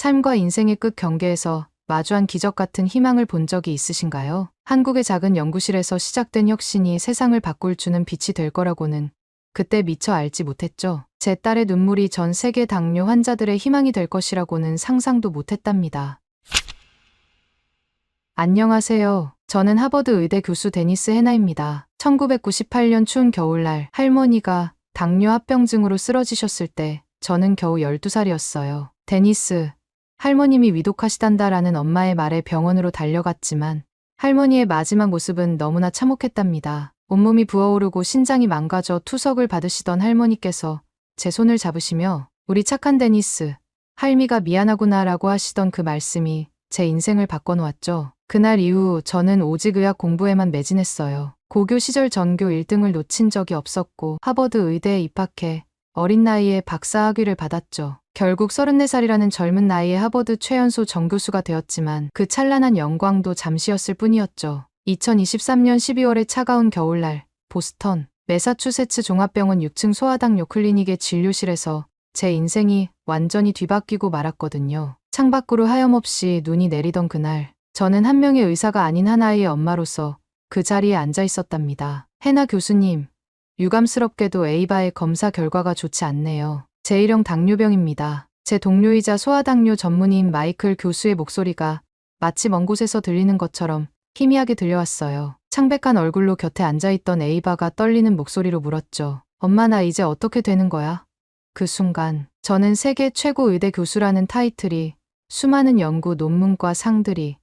삶과 인생의 끝 경계에서 마주한 기적 같은 희망을 본 적이 있으신가요? 한국의 작은 연구실에서 시작된 혁신이 세상을 바꿀 주는 빛이 될 거라고는 그때 미처 알지 못했죠. 제 딸의 눈물이 전 세계 당뇨 환자들의 희망이 될 것이라고는 상상도 못했답니다. 안녕하세요. 저는 하버드 의대 교수 데니스 해나입니다. 1998년 추운 겨울날 할머니가 당뇨 합병증으로 쓰러지셨을 때 저는 겨우 12살이었어요. 데니스, 할머님이 위독하시단다라는 엄마의 말에 병원으로 달려갔지만 할머니의 마지막 모습은 너무나 참혹했답니다. 온몸이 부어오르고 신장이 망가져 투석을 받으시던 할머니께서 제 손을 잡으시며 우리 착한 데니스, 할미가 미안하구나라고 하시던 그 말씀이 제 인생을 바꿔놓았죠. 그날 이후 저는 오직 의학 공부에만 매진했어요. 고교 시절 전교 1등을 놓친 적이 없었고 하버드 의대에 입학해 어린 나이에 박사 학위를 받았죠. 결국 34살이라는 젊은 나이에 하버드 최연소 정교수가 되었지만 그 찬란한 영광도 잠시였을 뿐이었죠. 2023년 12월의 차가운 겨울날 보스턴 매사추세츠 종합병원 6층 소아당뇨 클리닉의 진료실에서 제 인생이 완전히 뒤바뀌고 말았거든요. 창밖으로 하염없이 눈이 내리던 그날 저는 한 명의 의사가 아닌 하나의 엄마로서 그 자리에 앉아 있었답니다. 해나 교수님, 유감스럽게도 에이바의 검사 결과가 좋지 않네요. 제1형 당뇨병입니다. 제 동료이자 소아당뇨 전문의인 마이클 교수의 목소리가 마치 먼 곳에서 들리는 것처럼 희미하게 들려왔어요. 창백한 얼굴로 곁에 앉아있던 에이바가 떨리는 목소리로 물었죠. 엄마, 나 이제 어떻게 되는 거야? 그 순간 저는 세계 최고 의대 교수라는 타이틀이 수많은 연구 논문과 상들이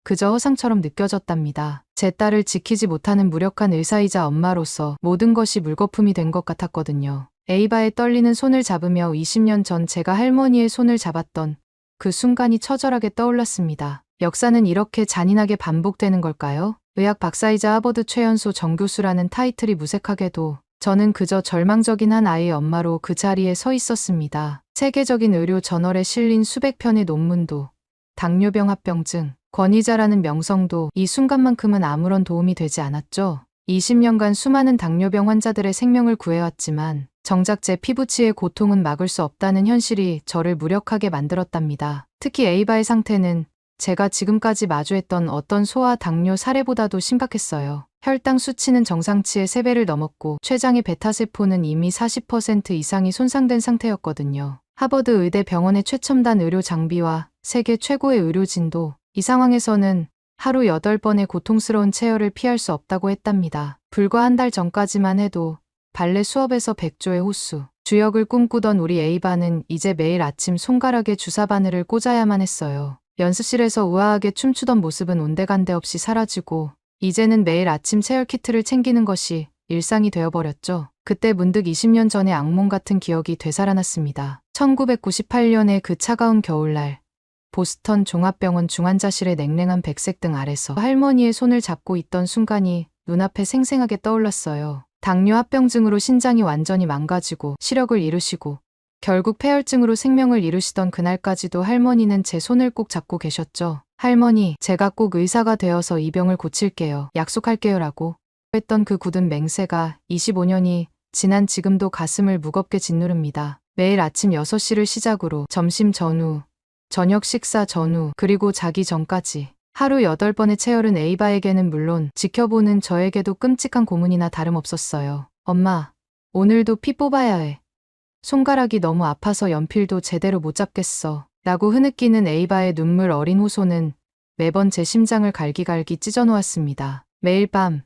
그저 허상처럼 느껴졌답니다. 제 딸을 지키지 못하는 무력한 의사이자 엄마로서 모든 것이 물거품이 된 것 같았거든요. 에이바의 떨리는 손을 잡으며 20년 전 제가 할머니의 손을 잡았던 그 순간이 처절하게 떠올랐습니다. 역사는 이렇게 잔인하게 반복되는 걸까요? 의학 박사이자 하버드 최연소 정교수라는 타이틀이 무색하게도 저는 그저 절망적인 한 아이의 엄마로 그 자리에 서 있었습니다. 세계적인 의료 저널에 실린 수백 편의 논문도 당뇨병 합병증, 권위자라는 명성도 이 순간만큼은 아무런 도움이 되지 않았죠. 20년간 수많은 당뇨병 환자들의 생명을 구해왔지만 정작 제 피부치의 고통은 막을 수 없다는 현실이 저를 무력하게 만들었답니다. 특히 에이바의 상태는 제가 지금까지 마주했던 어떤 소아 당뇨 사례보다도 심각했어요. 혈당 수치는 정상치의 3배를 넘었고 췌장의 베타세포는 이미 40% 이상이 손상된 상태였거든요. 하버드 의대 병원의 최첨단 의료 장비와 세계 최고의 의료진도 이 상황에서는 하루 8번의 고통스러운 체열을 피할 수 없다고 했답니다. 불과 한 달 전까지만 해도 발레 수업에서 백조의 호수, 주역을 꿈꾸던 우리 에이바는 이제 매일 아침 손가락에 주사 바늘을 꽂아야만 했어요. 연습실에서 우아하게 춤추던 모습은 온데간데 없이 사라지고 이제는 매일 아침 체열 키트를 챙기는 것이 일상이 되어버렸죠. 그때 문득 20년 전의 악몽 같은 기억이 되살아났습니다. 1998년의 그 차가운 겨울날 보스턴 종합병원 중환자실의 냉랭한 백색 등 아래서 할머니의 손을 잡고 있던 순간이 눈앞에 생생하게 떠올랐어요. 당뇨 합병증으로 신장이 완전히 망가지고 시력을 잃으시고 결국 폐혈증으로 생명을 잃으시던 그날까지도 할머니는 제 손을 꼭 잡고 계셨죠. 할머니, 제가 꼭 의사가 되어서 이 병을 고칠게요. 약속할게요 라고 했던 그 굳은 맹세가 25년이 지난 지금도 가슴을 무겁게 짓누릅니다. 매일 아침 6시를 시작으로 점심 전후, 저녁 식사 전후, 그리고 자기 전까지 하루 8번의 체열은 에이바에게는 물론 지켜보는 저에게도 끔찍한 고문이나 다름없었어요. 엄마, 오늘도 피 뽑아야 해. 손가락이 너무 아파서 연필도 제대로 못 잡겠어. 라고 흐느끼는 에이바의 눈물 어린 호소는 매번 제 심장을 갈기갈기 찢어놓았습니다. 매일 밤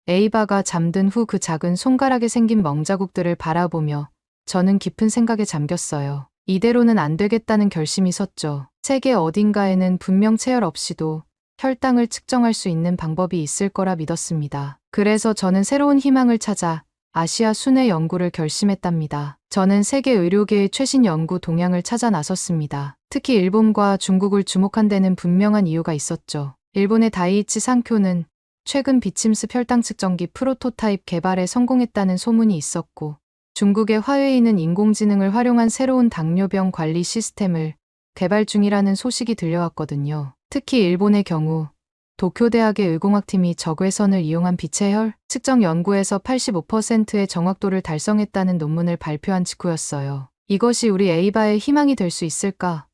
에이바가 잠든 후 그 작은 손가락에 생긴 멍자국들을 바라보며 저는 깊은 생각에 잠겼어요. 이대로는 안 되겠다는 결심이 섰죠. 세계 어딘가에는 분명 체열 없이도 혈당을 측정할 수 있는 방법이 있을 거라 믿었습니다. 그래서 저는 새로운 희망을 찾아 아시아 순회 연구를 결심했답니다. 저는 세계 의료계의 최신 연구 동향을 찾아 나섰습니다. 특히 일본과 중국을 주목한 데는 분명한 이유가 있었죠. 일본의 다이이치 산쿄는 최근 비침습 혈당 측정기 프로토타입 개발에 성공했다는 소문이 있었고 중국의 화웨이는 인공지능을 활용한 새로운 당뇨병 관리 시스템을 개발 중이라는 소식이 들려왔거든요. 특히 일본의 경우 도쿄대학의 의공학팀이 적외선을 이용한 빛의 혈 측정 연구에서 85%의 정확도를 달성했다는 논문을 발표한 직후였어요. 이것이 우리 에이바의 희망이 될 수 있을까?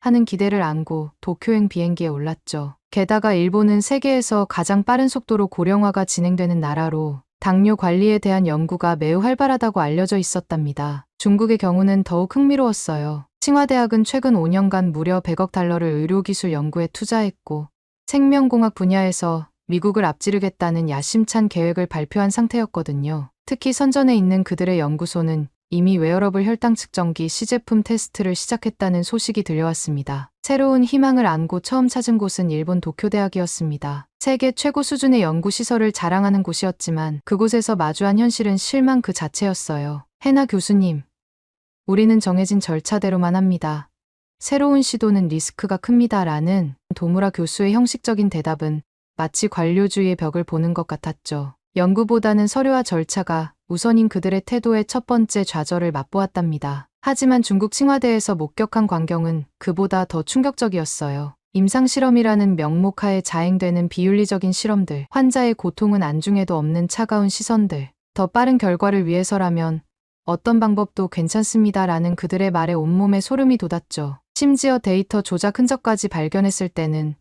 하는 기대를 안고 도쿄행 비행기에 올랐죠. 게다가 일본은 세계에서 가장 빠른 속도로 고령화가 진행되는 나라로 당뇨 관리에 대한 연구가 매우 활발하다고 알려져 있었답니다. 중국의 경우는 더욱 흥미로웠어요. 칭화대학은 최근 5년간 무려 100억 달러를 의료기술 연구에 투자했고 생명공학 분야에서 미국을 앞지르겠다는 야심찬 계획을 발표한 상태였거든요. 특히 선전에 있는 그들의 연구소는 이미 웨어러블 혈당 측정기 시제품 테스트를 시작했다는 소식이 들려왔습니다. 새로운 희망을 안고 처음 찾은 곳은 일본 도쿄대학이었습니다. 세계 최고 수준의 연구시설을 자랑하는 곳이었지만 그곳에서 마주한 현실은 실망 그 자체였어요. 해나 교수님, 우리는 정해진 절차대로만 합니다. 새로운 시도는 리스크가 큽니다. 라는 도무라 교수의 형식적인 대답은 마치 관료주의의 벽을 보는 것 같았죠. 연구보다는 서류와 절차가 우선인 그들의 태도의 첫 번째 좌절을 맛보았답니다. 하지만 중국 칭화대에서 목격한 광경은 그보다 더 충격적이었어요. 임상실험이라는 명목하에 자행되는 비윤리적인 실험들, 환자의 고통은 안중에도 없는 차가운 시선들, 더 빠른 결과를 위해서라면 어떤 방법도 괜찮습니다라는 그들의 말에 온몸에 소름이 돋았죠. 심지어 데이터 조작 흔적까지 발견했을 때는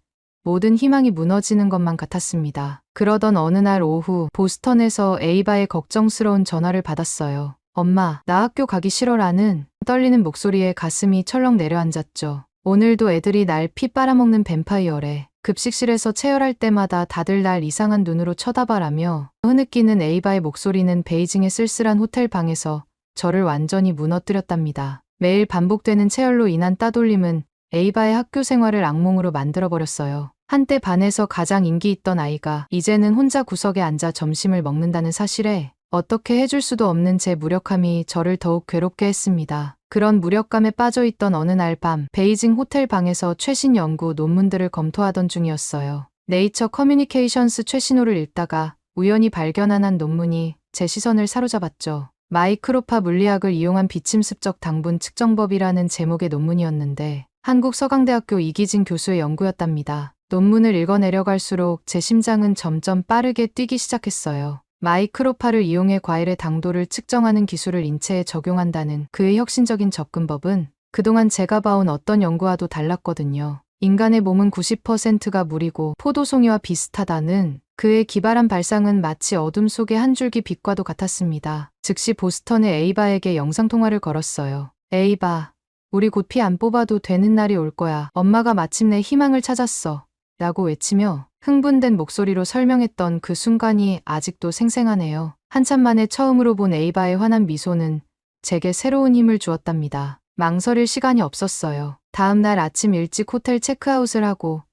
모든 희망이 무너지는 것만 같았습니다. 그러던 어느 날 오후 보스턴에서 에이바의 걱정스러운 전화를 받았어요. 엄마, 나 학교 가기 싫어라는 떨리는 목소리에 가슴이 철렁 내려앉았죠. 오늘도 애들이 날 피 빨아먹는 뱀파이어래. 급식실에서 체열할 때마다 다들 날 이상한 눈으로 쳐다봐라며 흐느끼는 에이바의 목소리는 베이징의 쓸쓸한 호텔 방에서 저를 완전히 무너뜨렸답니다. 매일 반복되는 체열로 인한 따돌림은 에이바의 학교 생활을 악몽으로 만들어버렸어요. 한때 반에서 가장 인기 있던 아이가 이제는 혼자 구석에 앉아 점심을 먹는다는 사실에 어떻게 해줄 수도 없는 제 무력함이 저를 더욱 괴롭게 했습니다. 그런 무력감에 빠져있던 어느 날 밤 베이징 호텔 방에서 최신 연구 논문들을 검토하던 중이었어요. 네이처 커뮤니케이션스 최신호를 읽다가 우연히 발견한 한 논문이 제 시선을 사로잡았죠. 마이크로파 물리학을 이용한 비침습적 당분 측정법이라는 제목의 논문이었는데 한국 서강대학교 이기진 교수의 연구였답니다. 논문을 읽어내려갈수록 제 심장은 점점 빠르게 뛰기 시작했어요. 마이크로파를 이용해 과일의 당도를 측정하는 기술을 인체에 적용한다는 그의 혁신적인 접근법은 그동안 제가 봐온 어떤 연구와도 달랐거든요. 인간의 몸은 90%가 물이고 포도송이와 비슷하다는 그의 기발한 발상은 마치 어둠 속의 한 줄기 빛과도 같았습니다. 즉시 보스턴의 에이바에게 영상통화를 걸었어요. 에이바, 우리 곧 피 안 뽑아도 되는 날이 올 거야. 엄마가 마침내 희망을 찾았어. 라고 외치며 흥분된 목소리로 설명했던 그 순간이 아직도 생생하네요. 한참 만에 처음으로 본 에이바의 환한 미소는 제게 새로운 힘을 주었답니다. 망설일 시간이 없었어요. 다음 날 아침 일찍 호텔 체크아웃을 하고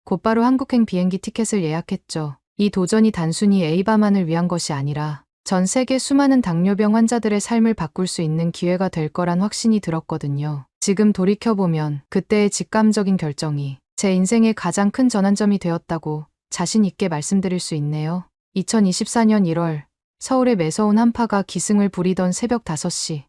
곧바로 한국행 비행기 티켓을 예약했죠. 이 도전이 단순히 에이바만을 위한 것이 아니라 전 세계 수많은 당뇨병 환자들의 삶을 바꿀 수 있는 기회가 될 거란 확신이 들었거든요. 지금 돌이켜보면 그때의 직감적인 결정이 제 인생의 가장 큰 전환점이 되었다고 자신 있게 말씀드릴 수 있네요. 2024년 1월 서울의 매서운 한파가 기승을 부리던 새벽 5시.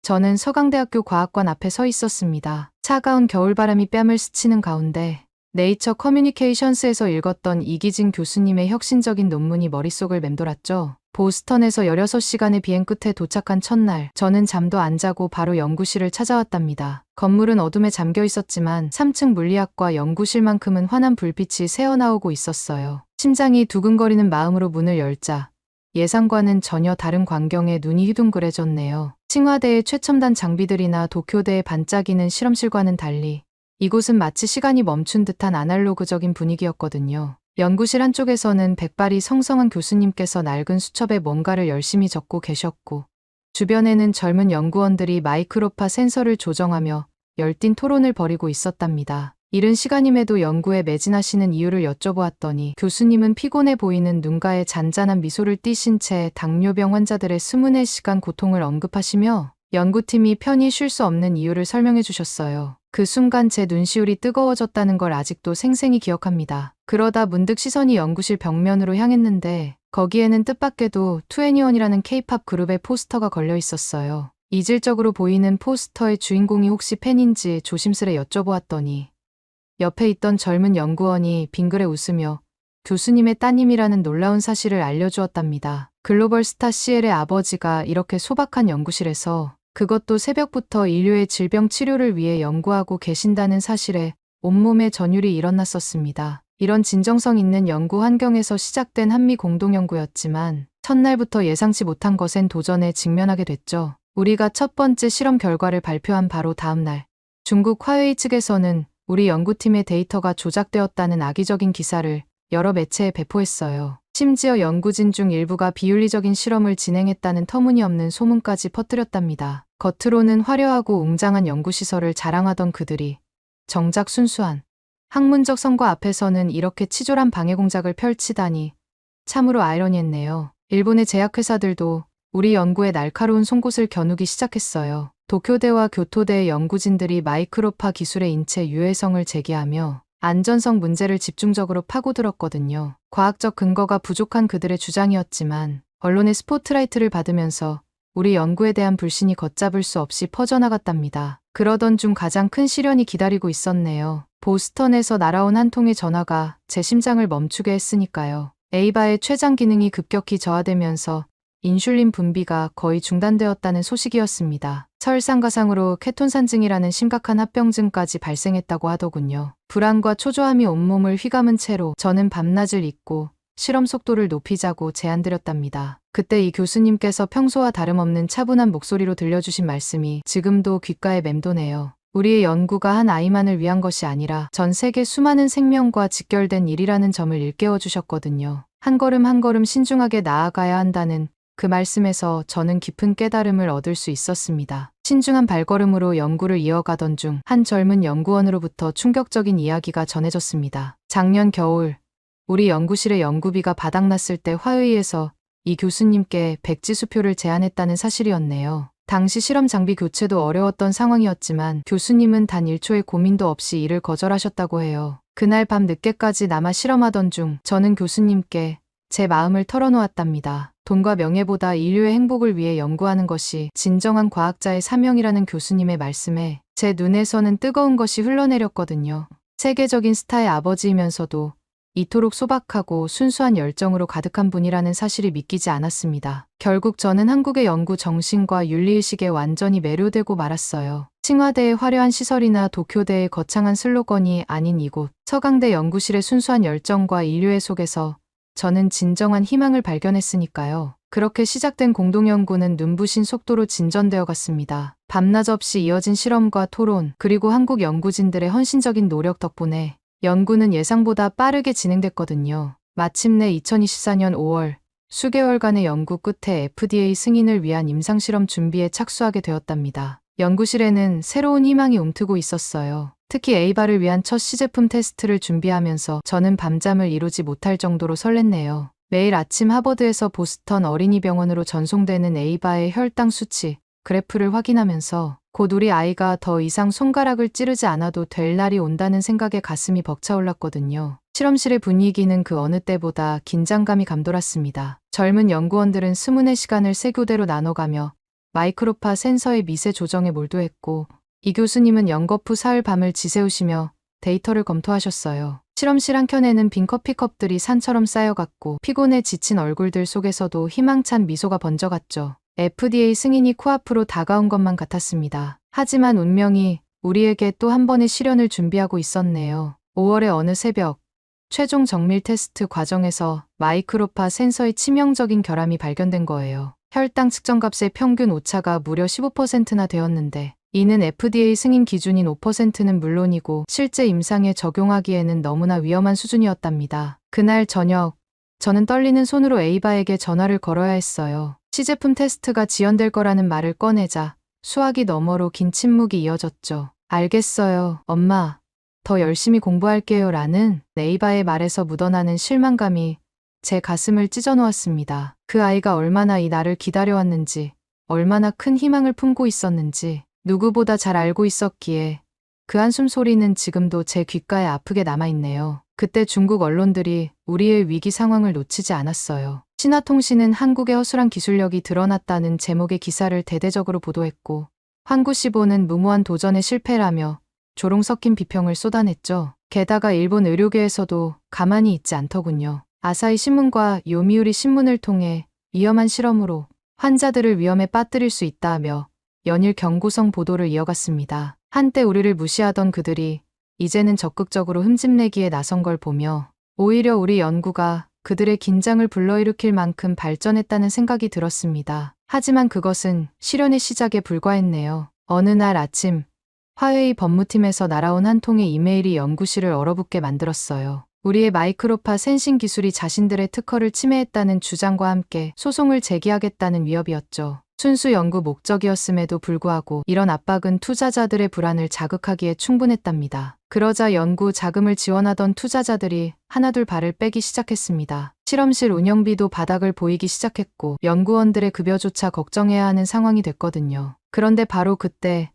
저는 서강대학교 과학관 앞에 서 있었습니다. 차가운 겨울바람이 뺨을 스치는 가운데 네이처 커뮤니케이션스에서 읽었던 이기진 교수님의 혁신적인 논문이 머릿속을 맴돌았죠. 보스턴에서 16시간의 비행 끝에 도착한 첫날, 저는 잠도 안 자고 바로 연구실을 찾아왔답니다. 건물은 어둠에 잠겨 있었지만 3층 물리학과 연구실만큼은 환한 불빛이 새어나오고 있었어요. 심장이 두근거리는 마음으로 문을 열자 예상과는 전혀 다른 광경에 눈이 휘둥그레졌네요. 칭화대의 최첨단 장비들이나 도쿄대의 반짝이는 실험실과는 달리 이곳은 마치 시간이 멈춘 듯한 아날로그적인 분위기였거든요. 연구실 한쪽에서는 백발이 성성한 교수님께서 낡은 수첩에 뭔가를 열심히 적고 계셨고 주변에는 젊은 연구원들이 마이크로파 센서를 조정하며 열띤 토론을 벌이고 있었답니다. 이른 시간임에도 연구에 매진하시는 이유를 여쭤보았더니 교수님은 피곤해 보이는 눈가에 잔잔한 미소를 띠신 채 당뇨병 환자들의 24시간 고통을 언급하시며 연구팀이 편히 쉴 수 없는 이유를 설명해 주셨어요. 그 순간 제 눈시울이 뜨거워졌다는 걸 아직도 생생히 기억합니다. 그러다 문득 시선이 연구실 벽면으로 향했는데 거기에는 뜻밖에도 2NE1이라는 K-팝 그룹의 포스터가 걸려 있었어요. 이질적으로 보이는 포스터의 주인공이 혹시 팬인지 조심스레 여쭤보았더니 옆에 있던 젊은 연구원이 빙그레 웃으며 교수님의 따님이라는 놀라운 사실을 알려주었답니다. 글로벌 스타 CL의 아버지가 이렇게 소박한 연구실에서 그것도 새벽부터 인류의 질병 치료를 위해 연구하고 계신다는 사실에 온몸에 전율이 일어났었습니다. 이런 진정성 있는 연구 환경에서 시작된 한미 공동연구였지만 첫날부터 예상치 못한 것엔 도전에 직면하게 됐죠. 우리가 첫 번째 실험 결과를 발표한 바로 다음 날, 중국 화웨이 측에서는 우리 연구팀의 데이터가 조작되었다는 악의적인 기사를 여러 매체에 배포했어요. 심지어 연구진 중 일부가 비윤리적인 실험을 진행했다는 터무니없는 소문까지 퍼뜨렸답니다. 겉으로는 화려하고 웅장한 연구시설을 자랑하던 그들이 정작 순수한 학문적 성과 앞에서는 이렇게 치졸한 방해 공작을 펼치다니 참으로 아이러니했네요. 일본의 제약회사들도 우리 연구에 날카로운 송곳을 겨누기 시작했어요. 도쿄대와 교토대의 연구진들이 마이크로파 기술의 인체 유해성을 제기하며 안전성 문제를 집중적으로 파고들었거든요. 과학적 근거가 부족한 그들의 주장이었지만 언론의 스포트라이트를 받으면서 우리 연구에 대한 불신이 걷잡을 수 없이 퍼져나갔답니다. 그러던 중 가장 큰 시련이 기다리고 있었네요. 보스턴에서 날아온 한 통의 전화가 제 심장을 멈추게 했으니까요. 에이바의 췌장 기능이 급격히 저하되면서 인슐린 분비가 거의 중단되었다는 소식이었습니다. 설상가상으로 케톤산증이라는 심각한 합병증까지 발생했다고 하더군요. 불안과 초조함이 온몸을 휘감은 채로 저는 밤낮을 잊고 실험 속도를 높이자고 제안드렸답니다. 그때 이 교수님께서 평소와 다름없는 차분한 목소리로 들려주신 말씀이 지금도 귓가에 맴도네요. 우리의 연구가 한 아이만을 위한 것이 아니라 전 세계 수많은 생명과 직결된 일이라는 점을 일깨워 주셨거든요. 한 걸음 한 걸음 신중하게 나아가야 한다는 그 말씀에서 저는 깊은 깨달음을 얻을 수 있었습니다. 신중한 발걸음으로 연구를 이어가던 중 한 젊은 연구원으로부터 충격적인 이야기가 전해졌습니다. 작년 겨울 우리 연구실의 연구비가 바닥났을 때 화웨이에서 이 교수님께 백지수표를 제안했다는 사실이었네요. 당시 실험 장비 교체도 어려웠던 상황이었지만 교수님은 단 1초의 고민도 없이 이를 거절하셨다고 해요. 그날 밤 늦게까지 남아 실험하던 중 저는 교수님께 제 마음을 털어놓았답니다. 돈과 명예보다 인류의 행복을 위해 연구하는 것이 진정한 과학자의 사명이라는 교수님의 말씀에 제 눈에서는 뜨거운 것이 흘러내렸거든요. 세계적인 스타의 아버지이면서도 이토록 소박하고 순수한 열정으로 가득한 분이라는 사실이 믿기지 않았습니다. 결국 저는 한국의 연구 정신과 윤리의식에 완전히 매료되고 말았어요. 칭화대의 화려한 시설이나 도쿄대의 거창한 슬로건이 아닌 이곳, 서강대 연구실의 순수한 열정과 인류애 속에서 저는 진정한 희망을 발견했으니까요. 그렇게 시작된 공동연구는 눈부신 속도로 진전되어 갔습니다. 밤낮 없이 이어진 실험과 토론, 그리고 한국 연구진들의 헌신적인 노력 덕분에 연구는 예상보다 빠르게 진행됐거든요. 마침내 2024년 5월 수개월간의 연구 끝에 FDA 승인을 위한 임상실험 준비에 착수하게 되었답니다. 연구실에는 새로운 희망이 움트고 있었어요. 특히 에이바를 위한 첫 시제품 테스트를 준비하면서 저는 밤잠을 이루지 못할 정도로 설렜네요. 매일 아침 하버드에서 보스턴 어린이병원으로 전송되는 에이바의 혈당 수치, 그래프를 확인하면서 곧 우리 아이가 더 이상 손가락을 찌르지 않아도 될 날이 온다는 생각에 가슴이 벅차올랐거든요. 실험실의 분위기는 그 어느 때보다 긴장감이 감돌았습니다. 젊은 연구원들은 스문의 시간을 세 교대로 나눠가며 마이크로파 센서의 미세 조정에 몰두했고, 이 교수님은 연거푸 사흘 밤을 지새우시며 데이터를 검토하셨어요. 실험실 한켠에는 빈 커피컵들이 산처럼 쌓여갔고 피곤에 지친 얼굴들 속에서도 희망찬 미소가 번져갔죠. FDA 승인이 코앞으로 다가온 것만 같았습니다. 하지만 운명이 우리에게 또 한 번의 시련을 준비하고 있었네요. 5월의 어느 새벽, 최종 정밀 테스트 과정에서 마이크로파 센서의 치명적인 결함이 발견된 거예요. 혈당 측정값의 평균 오차가 무려 15%나 되었는데 이는 FDA 승인 기준인 5%는 물론이고 실제 임상에 적용하기에는 너무나 위험한 수준이었답니다. 그날 저녁, 저는 떨리는 손으로 에이바에게 전화를 걸어야 했어요. 시제품 테스트가 지연될 거라는 말을 꺼내자 수화기 너머로 긴 침묵이 이어졌죠. 알겠어요, 엄마. 더 열심히 공부할게요 라는 에이바의 말에서 묻어나는 실망감이 제 가슴을 찢어놓았습니다. 그 아이가 얼마나 이 날을 기다려왔는지, 얼마나 큰 희망을 품고 있었는지 누구보다 잘 알고 있었기에 그 한숨 소리는 지금도 제 귓가에 아프게 남아있네요. 그때 중국 언론들이 우리의 위기 상황을 놓치지 않았어요. 신화통신은 한국의 허술한 기술력이 드러났다는 제목의 기사를 대대적으로 보도했고, 환구시보는 무모한 도전의 실패라며 조롱 섞인 비평을 쏟아냈죠. 게다가 일본 의료계에서도 가만히 있지 않더군요. 아사히 신문과 요미우리 신문을 통해 위험한 실험으로 환자들을 위험에 빠뜨릴 수 있다며 연일 경고성 보도를 이어갔습니다. 한때 우리를 무시하던 그들이 이제는 적극적으로 흠집내기에 나선 걸 보며 오히려 우리 연구가 그들의 긴장을 불러일으킬 만큼 발전했다는 생각이 들었습니다. 하지만 그것은 실현의 시작에 불과했네요. 어느 날 아침 화웨이 법무팀에서 날아온 한 통의 이메일이 연구실을 얼어붙게 만들었어요. 우리의 마이크로파 센싱 기술이 자신들의 특허를 침해했다는 주장과 함께 소송을 제기하겠다는 위협이었죠. 순수 연구 목적이었음에도 불구하고 이런 압박은 투자자들의 불안을 자극하기에 충분했답니다. 그러자 연구 자금을 지원하던 투자자들이 하나둘 발을 빼기 시작했습니다. 실험실 운영비도 바닥을 보이기 시작했고 연구원들의 급여조차 걱정해야 하는 상황이 됐거든요. 그런데 바로 그때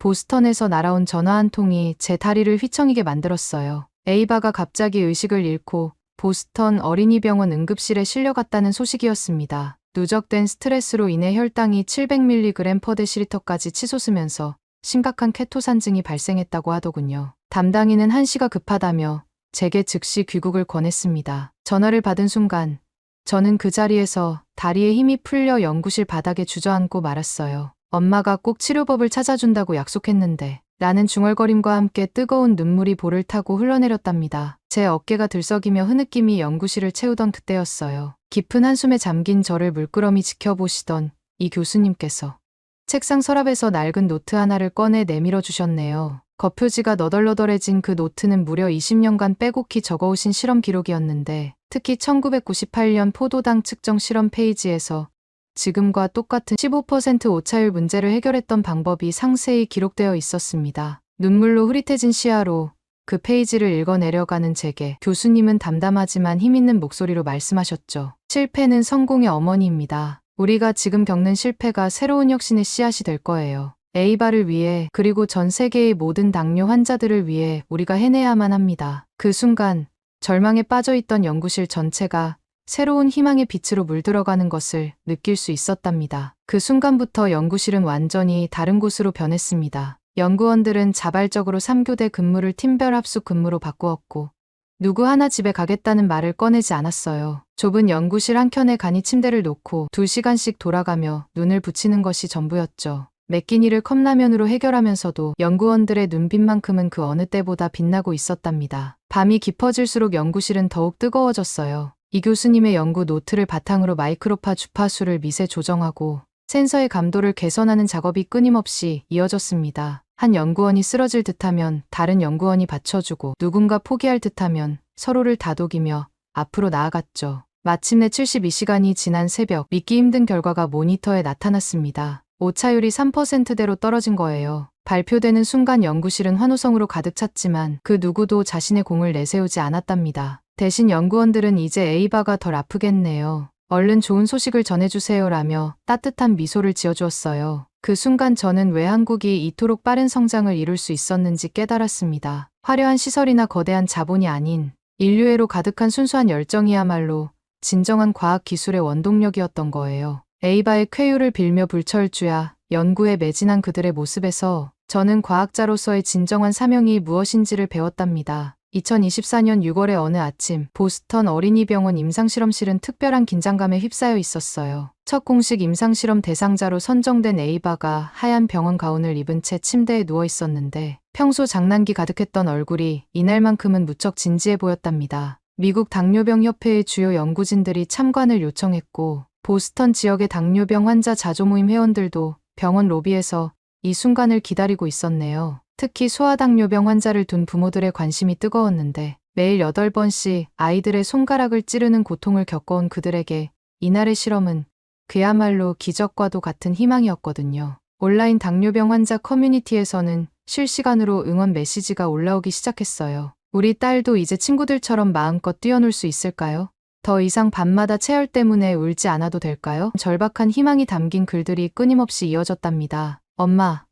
보스턴에서 날아온 전화 한 통이 제 다리를 휘청이게 만들었어요. 에이바가 갑자기 의식을 잃고 보스턴 어린이병원 응급실에 실려갔다는 소식이었습니다. 누적된 스트레스로 인해 혈당이 700mg/dl까지 치솟으면서 심각한 케토산증이 발생했다고 하더군요. 담당인은 한시가 급하다며 제게 즉시 귀국을 권했습니다. 전화를 받은 순간 저는 그 자리에서 다리에 힘이 풀려 연구실 바닥에 주저앉고 말았어요. 엄마가 꼭 치료법을 찾아준다고 약속했는데 라는 중얼거림과 함께 뜨거운 눈물이 볼을 타고 흘러내렸답니다. 제 어깨가 들썩이며 흐느낌이 연구실을 채우던 그때였어요. 깊은 한숨에 잠긴 저를 물끄러미 지켜보시던 이 교수님께서 책상 서랍에서 낡은 노트 하나를 꺼내 내밀어 주셨네요. 겉표지가 너덜너덜해진 그 노트는 무려 20년간 빼곡히 적어오신 실험 기록이었는데 특히 1998년 포도당 측정 실험 페이지에서 지금과 똑같은 15% 오차율 문제를 해결했던 방법이 상세히 기록되어 있었습니다. 눈물로 흐릿해진 시야로 그 페이지를 읽어내려가는 제게 교수님은 담담하지만 힘있는 목소리로 말씀하셨죠. 실패는 성공의 어머니입니다. 우리가 지금 겪는 실패가 새로운 혁신의 씨앗이 될 거예요. 에이바를 위해 그리고 전 세계의 모든 당뇨 환자들을 위해 우리가 해내야만 합니다. 그 순간 절망에 빠져있던 연구실 전체가 새로운 희망의 빛으로 물들어가는 것을 느낄 수 있었답니다. 그 순간부터 연구실은 완전히 다른 곳으로 변했습니다. 연구원들은 자발적으로 3교대 근무를 팀별 합숙 근무로 바꾸었고 누구 하나 집에 가겠다는 말을 꺼내지 않았어요. 좁은 연구실 한켠에 간이 침대를 놓고 2시간씩 돌아가며 눈을 붙이는 것이 전부였죠. 맡긴 일을 컵라면으로 해결하면서도 연구원들의 눈빛만큼은 그 어느 때보다 빛나고 있었답니다. 밤이 깊어질수록 연구실은 더욱 뜨거워졌어요. 이 교수님의 연구 노트를 바탕으로 마이크로파 주파수를 미세 조정하고 센서의 감도를 개선하는 작업이 끊임없이 이어졌습니다. 한 연구원이 쓰러질 듯하면 다른 연구원이 받쳐주고 누군가 포기할 듯하면 서로를 다독이며 앞으로 나아갔죠. 마침내 72시간이 지난 새벽 믿기 힘든 결과가 모니터에 나타났습니다. 오차율이 3%대로 떨어진 거예요. 발표되는 순간 연구실은 환호성으로 가득 찼지만 그 누구도 자신의 공을 내세우지 않았답니다. 대신 연구원들은 이제 에이바가 덜 아프겠네요. 얼른 좋은 소식을 전해주세요라며 따뜻한 미소를 지어주었어요. 그 순간 저는 왜 한국이 이토록 빠른 성장을 이룰 수 있었는지 깨달았습니다. 화려한 시설이나 거대한 자본이 아닌 인류애로 가득한 순수한 열정이야말로 진정한 과학 기술의 원동력이었던 거예요. 에이바의 쾌유를 빌며 불철주야 연구에 매진한 그들의 모습에서 저는 과학자로서의 진정한 사명이 무엇인지를 배웠답니다. 2024년 6월의 어느 아침 보스턴 어린이병원 임상실험실은 특별한 긴장감에 휩싸여 있었어요. 첫 공식 임상실험 대상자로 선정된 에이바가 하얀 병원 가운을 입은 채 침대에 누워 있었는데 평소 장난기 가득했던 얼굴이 이날만큼은 무척 진지해 보였답니다. 미국 당뇨병 협회의 주요 연구진들이 참관을 요청했고 보스턴 지역의 당뇨병 환자 자조모임 회원들도 병원 로비에서 이 순간을 기다리고 있었네요. 특히 소아당뇨병 환자를 둔 부모들의 관심이 뜨거웠는데 매일 8번씩 아이들의 손가락을 찌르는 고통을 겪어온 그들에게 이날의 실험은 그야말로 기적과도 같은 희망이었거든요. 온라인 당뇨병 환자 커뮤니티에서는 실시간으로 응원 메시지가 올라오기 시작했어요. 우리 딸도 이제 친구들처럼 마음껏 뛰어놀 수 있을까요? 더 이상 밤마다 체열 때문에 울지 않아도 될까요? 절박한 희망이 담긴 글들이 끊임없이 이어졌답니다. 엄마,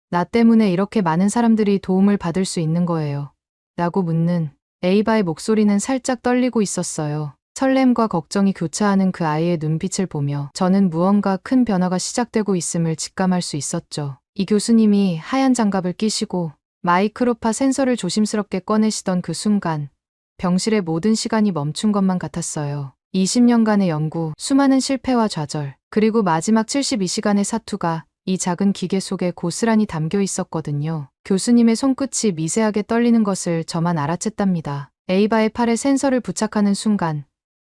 나 때문에 이렇게 많은 사람들이 도움을 받을 수 있는 거예요. 라고 묻는 에이바의 목소리는 살짝 떨리고 있었어요. 설렘과 걱정이 교차하는 그 아이의 눈빛을 보며 저는 무언가 큰 변화가 시작되고 있음을 직감할 수 있었죠. 이 교수님이 하얀 장갑을 끼시고 마이크로파 센서를 조심스럽게 꺼내시던 그 순간 병실의 모든 시간이 멈춘 것만 같았어요. 20년간의 연구, 수많은 실패와 좌절, 그리고 마지막 72시간의 사투가 이 작은 기계 속에 고스란히 담겨 있었거든요. 교수님의 손끝이 미세하게 떨리는 것을 저만 알아챘답니다. 에이바의 팔에 센서를 부착하는 순간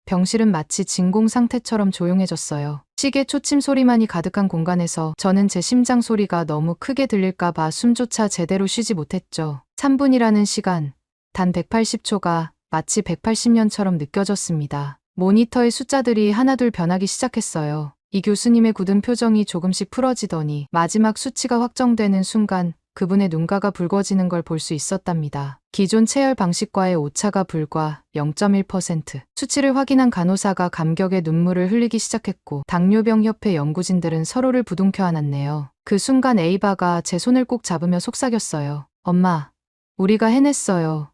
병실은 마치 진공 상태처럼 조용해졌어요. 시계 초침 소리만이 가득한 공간에서 저는 제 심장 소리가 너무 크게 들릴까봐 숨조차 제대로 쉬지 못했죠. 3분이라는 시간, 단 180초가 마치 180년처럼 느껴졌습니다. 모니터의 숫자들이 하나둘 변하기 시작했어요. 이 교수님의 굳은 표정이 조금씩 풀어지더니 마지막 수치가 확정되는 순간 그분의 눈가가 붉어지는 걸 볼 수 있었답니다. 기존 체열 방식과의 오차가 불과 0.1%. 수치를 확인한 간호사가 감격의 눈물을 흘리기 시작했고 당뇨병 협회 연구진들은 서로를 부둥켜 안았네요. 그 순간 에이바가 제 손을 꼭 잡으며 속삭였어요. 엄마, 우리가 해냈어요.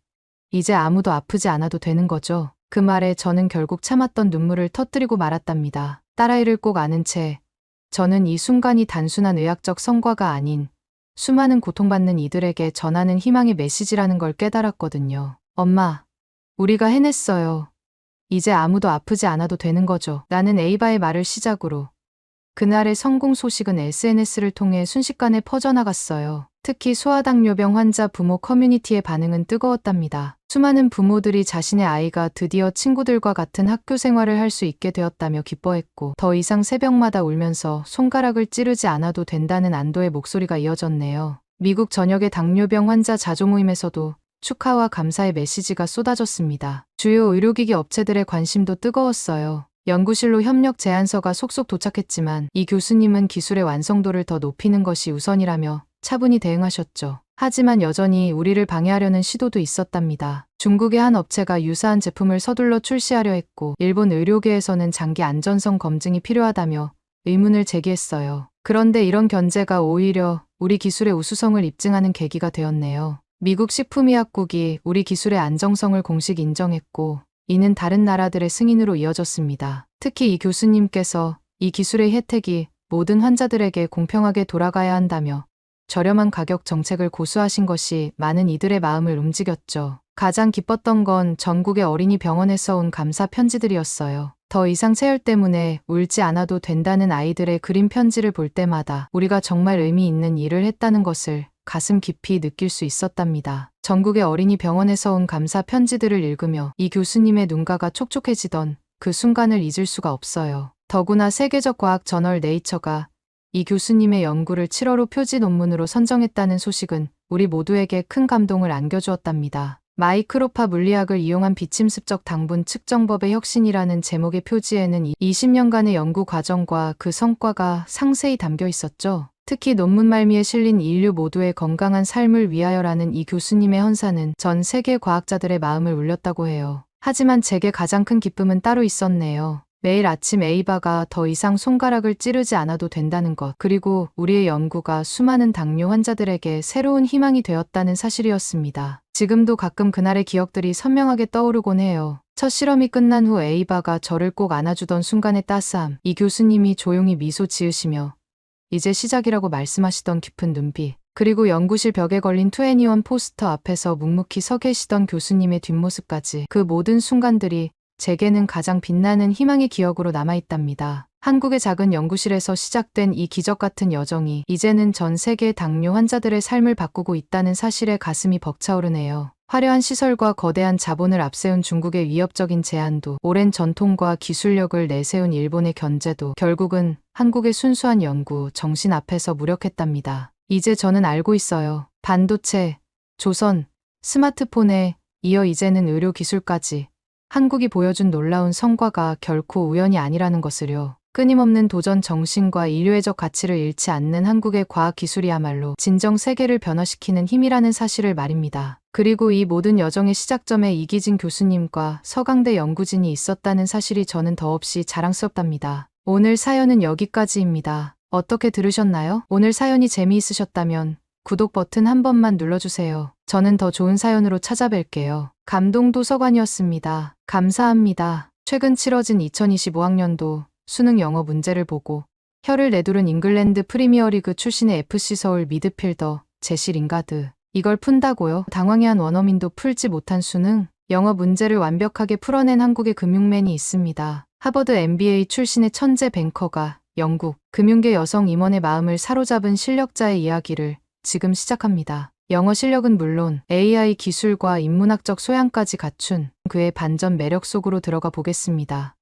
이제 아무도 아프지 않아도 되는 거죠. 그 말에 저는 결국 참았던 눈물을 터뜨리고 말았답니다. 딸아이를 꼭 아는 채 저는 이 순간이 단순한 의학적 성과가 아닌 수많은 고통받는 이들에게 전하는 희망의 메시지라는 걸 깨달았거든요. 엄마, 우리가 해냈어요. 이제 아무도 아프지 않아도 되는 거죠. 라는 에이바의 말을 시작으로 그날의 성공 소식은 SNS를 통해 순식간에 퍼져나갔어요. 특히 소아당뇨병 환자 부모 커뮤니티의 반응은 뜨거웠답니다. 수많은 부모들이 자신의 아이가 드디어 친구들과 같은 학교 생활을 할 수 있게 되었다며 기뻐했고 더 이상 새벽마다 울면서 손가락을 찌르지 않아도 된다는 안도의 목소리가 이어졌네요. 미국 전역의 당뇨병 환자 자조 모임에서도 축하와 감사의 메시지가 쏟아졌습니다. 주요 의료기기 업체들의 관심도 뜨거웠어요. 연구실로 협력 제안서가 속속 도착했지만 이 교수님은 기술의 완성도를 더 높이는 것이 우선이라며 차분히 대응하셨죠. 하지만 여전히 우리를 방해하려는 시도도 있었답니다. 중국의 한 업체가 유사한 제품을 서둘러 출시하려 했고 일본 의료계에서는 장기 안전성 검증이 필요하다며 의문을 제기했어요. 그런데 이런 견제가 오히려 우리 기술의 우수성을 입증하는 계기가 되었네요. 미국 식품의약국이 우리 기술의 안정성을 공식 인정했고 이는 다른 나라들의 승인으로 이어졌습니다. 특히 이 교수님께서 이 기술의 혜택이 모든 환자들에게 공평하게 돌아가야 한다며 저렴한 가격 정책을 고수하신 것이 많은 이들의 마음을 움직였죠. 가장 기뻤던 건 전국의 어린이 병원에서 온 감사 편지들이었어요. 더 이상 체열 때문에 울지 않아도 된다는 아이들의 그림 편지를 볼 때마다 우리가 정말 의미 있는 일을 했다는 것을 가슴 깊이 느낄 수 있었답니다. 전국의 어린이 병원에서 온 감사 편지들을 읽으며 이 교수님의 눈가가 촉촉해지던 그 순간을 잊을 수가 없어요. 더구나 세계적 과학 저널 네이처가 이 교수님의 연구를 7월호 표지 논문으로 선정했다는 소식은 우리 모두에게 큰 감동을 안겨주었답니다. 마이크로파 물리학을 이용한 비침습적 당분 측정법의 혁신이라는 제목의 표지에는 20년간의 연구 과정과 그 성과가 상세히 담겨 있었죠. 특히 논문 말미에 실린 인류 모두의 건강한 삶을 위하여라는 이 교수님의 헌사는 전 세계 과학자들의 마음을 울렸다고 해요. 하지만 제게 가장 큰 기쁨은 따로 있었네요. 매일 아침 에이바가 더 이상 손가락을 찌르지 않아도 된다는 것, 그리고 우리의 연구가 수많은 당뇨 환자들에게 새로운 희망이 되었다는 사실이었습니다. 지금도 가끔 그날의 기억들이 선명하게 떠오르곤 해요. 첫 실험이 끝난 후 에이바가 저를 꼭 안아주던 순간의 따스함, 이 교수님이 조용히 미소 지으시며 이제 시작이라고 말씀하시던 깊은 눈빛, 그리고 연구실 벽에 걸린 21 포스터 앞에서 묵묵히 서 계시던 교수님의 뒷모습까지, 그 모든 순간들이 제게는 가장 빛나는 희망의 기억으로 남아있답니다. 한국의 작은 연구실에서 시작된 이 기적 같은 여정이 이제는 전 세계 당뇨 환자들의 삶을 바꾸고 있다는 사실에 가슴이 벅차오르네요. 화려한 시설과 거대한 자본을 앞세운 중국의 위협적인 제안도, 오랜 전통과 기술력을 내세운 일본의 견제도 결국은 한국의 순수한 연구, 정신 앞에서 무력했답니다. 이제 저는 알고 있어요. 반도체, 조선, 스마트폰에 이어 이제는 의료기술까지 한국이 보여준 놀라운 성과가 결코 우연이 아니라는 것을요. 끊임없는 도전 정신과 인류애적 가치를 잃지 않는 한국의 과학기술이야말로 진정 세계를 변화시키는 힘이라는 사실을 말입니다. 그리고 이 모든 여정의 시작점에 이기진 교수님과 서강대 연구진이 있었다는 사실이 저는 더없이 자랑스럽답니다. 오늘 사연은 여기까지입니다. 어떻게 들으셨나요? 오늘 사연이 재미있으셨다면 구독 버튼 한 번만 눌러주세요. 저는 더 좋은 사연으로 찾아뵐게요. 감동도서관이었습니다. 감사합니다. 최근 치러진 2025학년도 수능 영어 문제를 보고 혀를 내두른 잉글랜드 프리미어리그 출신의 FC 서울 미드필더 제시 링가드. 이걸 푼다고요? 당황해한 원어민도 풀지 못한 수능? 영어 문제를 완벽하게 풀어낸 한국의 금융맨이 있습니다. 하버드 MBA 출신의 천재 뱅커가 영국, 금융계 여성 임원의 마음을 사로잡은 실력자의 이야기를 지금 시작합니다. 영어 실력은 물론 AI 기술과 인문학적 소양까지 갖춘 그의 반전 매력 속으로 들어가 보겠습니다.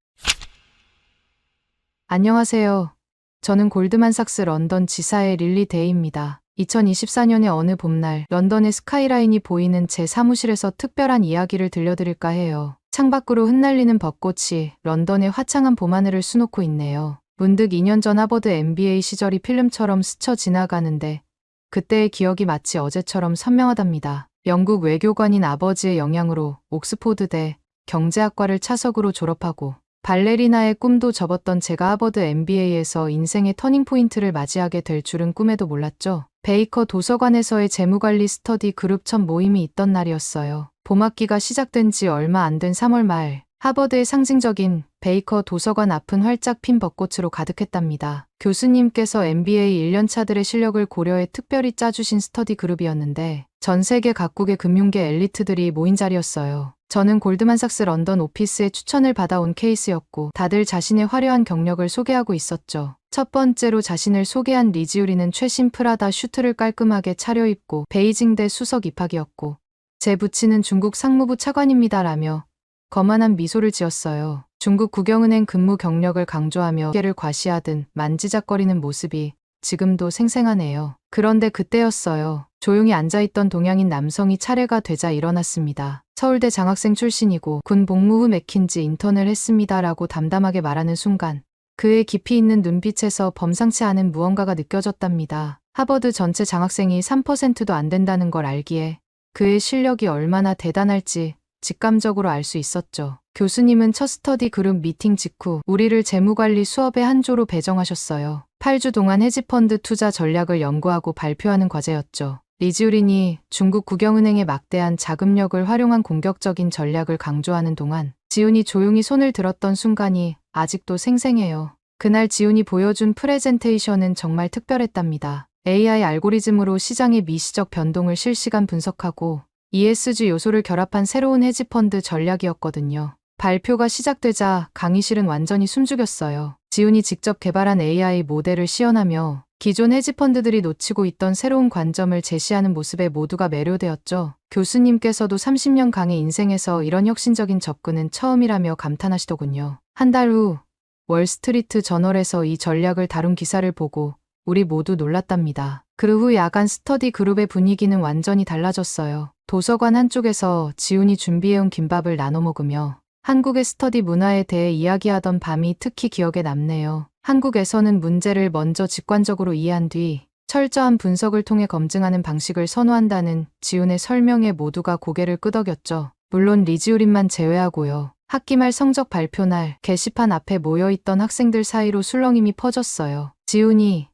안녕하세요. 저는 골드만삭스 런던 지사의 릴리 데이입니다. 2024년의 어느 봄날 런던의 스카이라인이 보이는 제 사무실에서 특별한 이야기를 들려드릴까 해요. 창밖으로 흩날리는 벚꽃이 런던의 화창한 봄하늘을 수놓고 있네요. 문득 2년 전 하버드 MBA 시절이 필름처럼 스쳐 지나가는데 그때의 기억이 마치 어제처럼 선명하답니다. 영국 외교관인 아버지의 영향으로 옥스포드대 경제학과를 차석으로 졸업하고 발레리나의 꿈도 접었던 제가 하버드 MBA에서 인생의 터닝포인트를 맞이하게 될 줄은 꿈에도 몰랐죠. 베이커 도서관에서의 재무관리 스터디 그룹 첫 모임이 있던 날이었어요. 봄학기가 시작된 지 얼마 안 된 3월 말, 하버드의 상징적인 베이커 도서관 앞은 활짝 핀 벚꽃으로 가득했답니다. 교수님께서 MBA 1년차들의 실력을 고려해 특별히 짜주신 스터디 그룹이었는데 전 세계 각국의 금융계 엘리트들이 모인 자리였어요. 저는 골드만삭스 런던 오피스에 추천을 받아온 케이스였고 다들 자신의 화려한 경력을 소개하고 있었죠. 첫 번째로 자신을 소개한 리지우리는 최신 프라다 슈트를 깔끔하게 차려입고 베이징대 수석 입학이었고 제 부친은 중국 상무부 차관입니다라며 거만한 미소를 지었어요. 중국 국영은행 근무 경력을 강조하며 어깨를 과시하듯 만지작거리는 모습이 지금도 생생하네요. 그런데 그때였어요. 조용히 앉아있던 동양인 남성이 차례가 되자 일어났습니다. 서울대 장학생 출신이고 군 복무 후 맥킨지 인턴을 했습니다라고 담담하게 말하는 순간 그의 깊이 있는 눈빛에서 범상치 않은 무언가가 느껴졌답니다. 하버드 전체 장학생이 3%도 안 된다는 걸 알기에 그의 실력이 얼마나 대단할지 직감적으로 알 수 있었죠. 교수님은 첫 스터디 그룹 미팅 직후 우리를 재무관리 수업의 한 조로 배정하셨어요. 8주 동안 헤지펀드 투자 전략을 연구하고 발표하는 과제였죠. 리지우린이 중국 국영은행의 막대한 자금력을 활용한 공격적인 전략을 강조하는 동안 지훈이 조용히 손을 들었던 순간이 아직도 생생해요. 그날 지훈이 보여준 프레젠테이션은 정말 특별했답니다. AI 알고리즘으로 시장의 미시적 변동을 실시간 분석하고 ESG 요소를 결합한 새로운 헤지펀드 전략이었거든요. 발표가 시작되자 강의실은 완전히 숨죽였어요. 지훈이 직접 개발한 AI 모델을 시연하며 기존 헤지펀드들이 놓치고 있던 새로운 관점을 제시하는 모습에 모두가 매료되었죠. 교수님께서도 30년 강의 인생에서 이런 혁신적인 접근은 처음이라며 감탄하시더군요. 한 달 후 월스트리트 저널에서 이 전략을 다룬 기사를 보고 우리 모두 놀랐답니다. 그 후 야간 스터디 그룹의 분위기는 완전히 달라졌어요. 도서관 한쪽에서 지훈이 준비해온 김밥을 나눠 먹으며 한국의 스터디 문화에 대해 이야기하던 밤이 특히 기억에 남네요. 한국에서는 문제를 먼저 직관적으로 이해한 뒤 철저한 분석을 통해 검증하는 방식을 선호한다는 지훈의 설명에 모두가 고개를 끄덕였죠. 물론 리지우린만 제외하고요. 학기 말 성적 발표 날 게시판 앞에 모여있던 학생들 사이로 술렁임이 퍼졌어요. 지훈이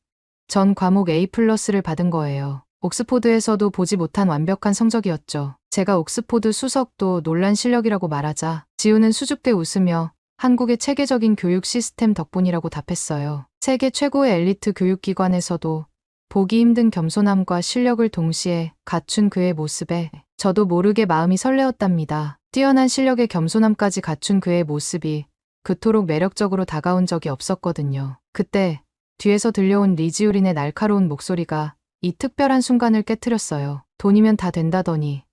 전 과목 A+를 받은 거예요. 옥스포드에서도 보지 못한 완벽한 성적이었죠. 제가 옥스포드 수석도 놀란 실력이라고 말하자 지훈은 수줍게 웃으며 한국의 체계적인 교육 시스템 덕분이라고 답했어요. 세계 최고의 엘리트 교육기관에서도 보기 힘든 겸손함과 실력을 동시에 갖춘 그의 모습에 저도 모르게 마음이 설레었답니다. 뛰어난 실력에 겸손함까지 갖춘 그의 모습이 그토록 매력적으로 다가온 적이 없었거든요. 그때 뒤에서 들려온 리지우린의 날카로운 목소리가 이 특별한 순간을 깨트렸어요. 돈이면 다 된다더니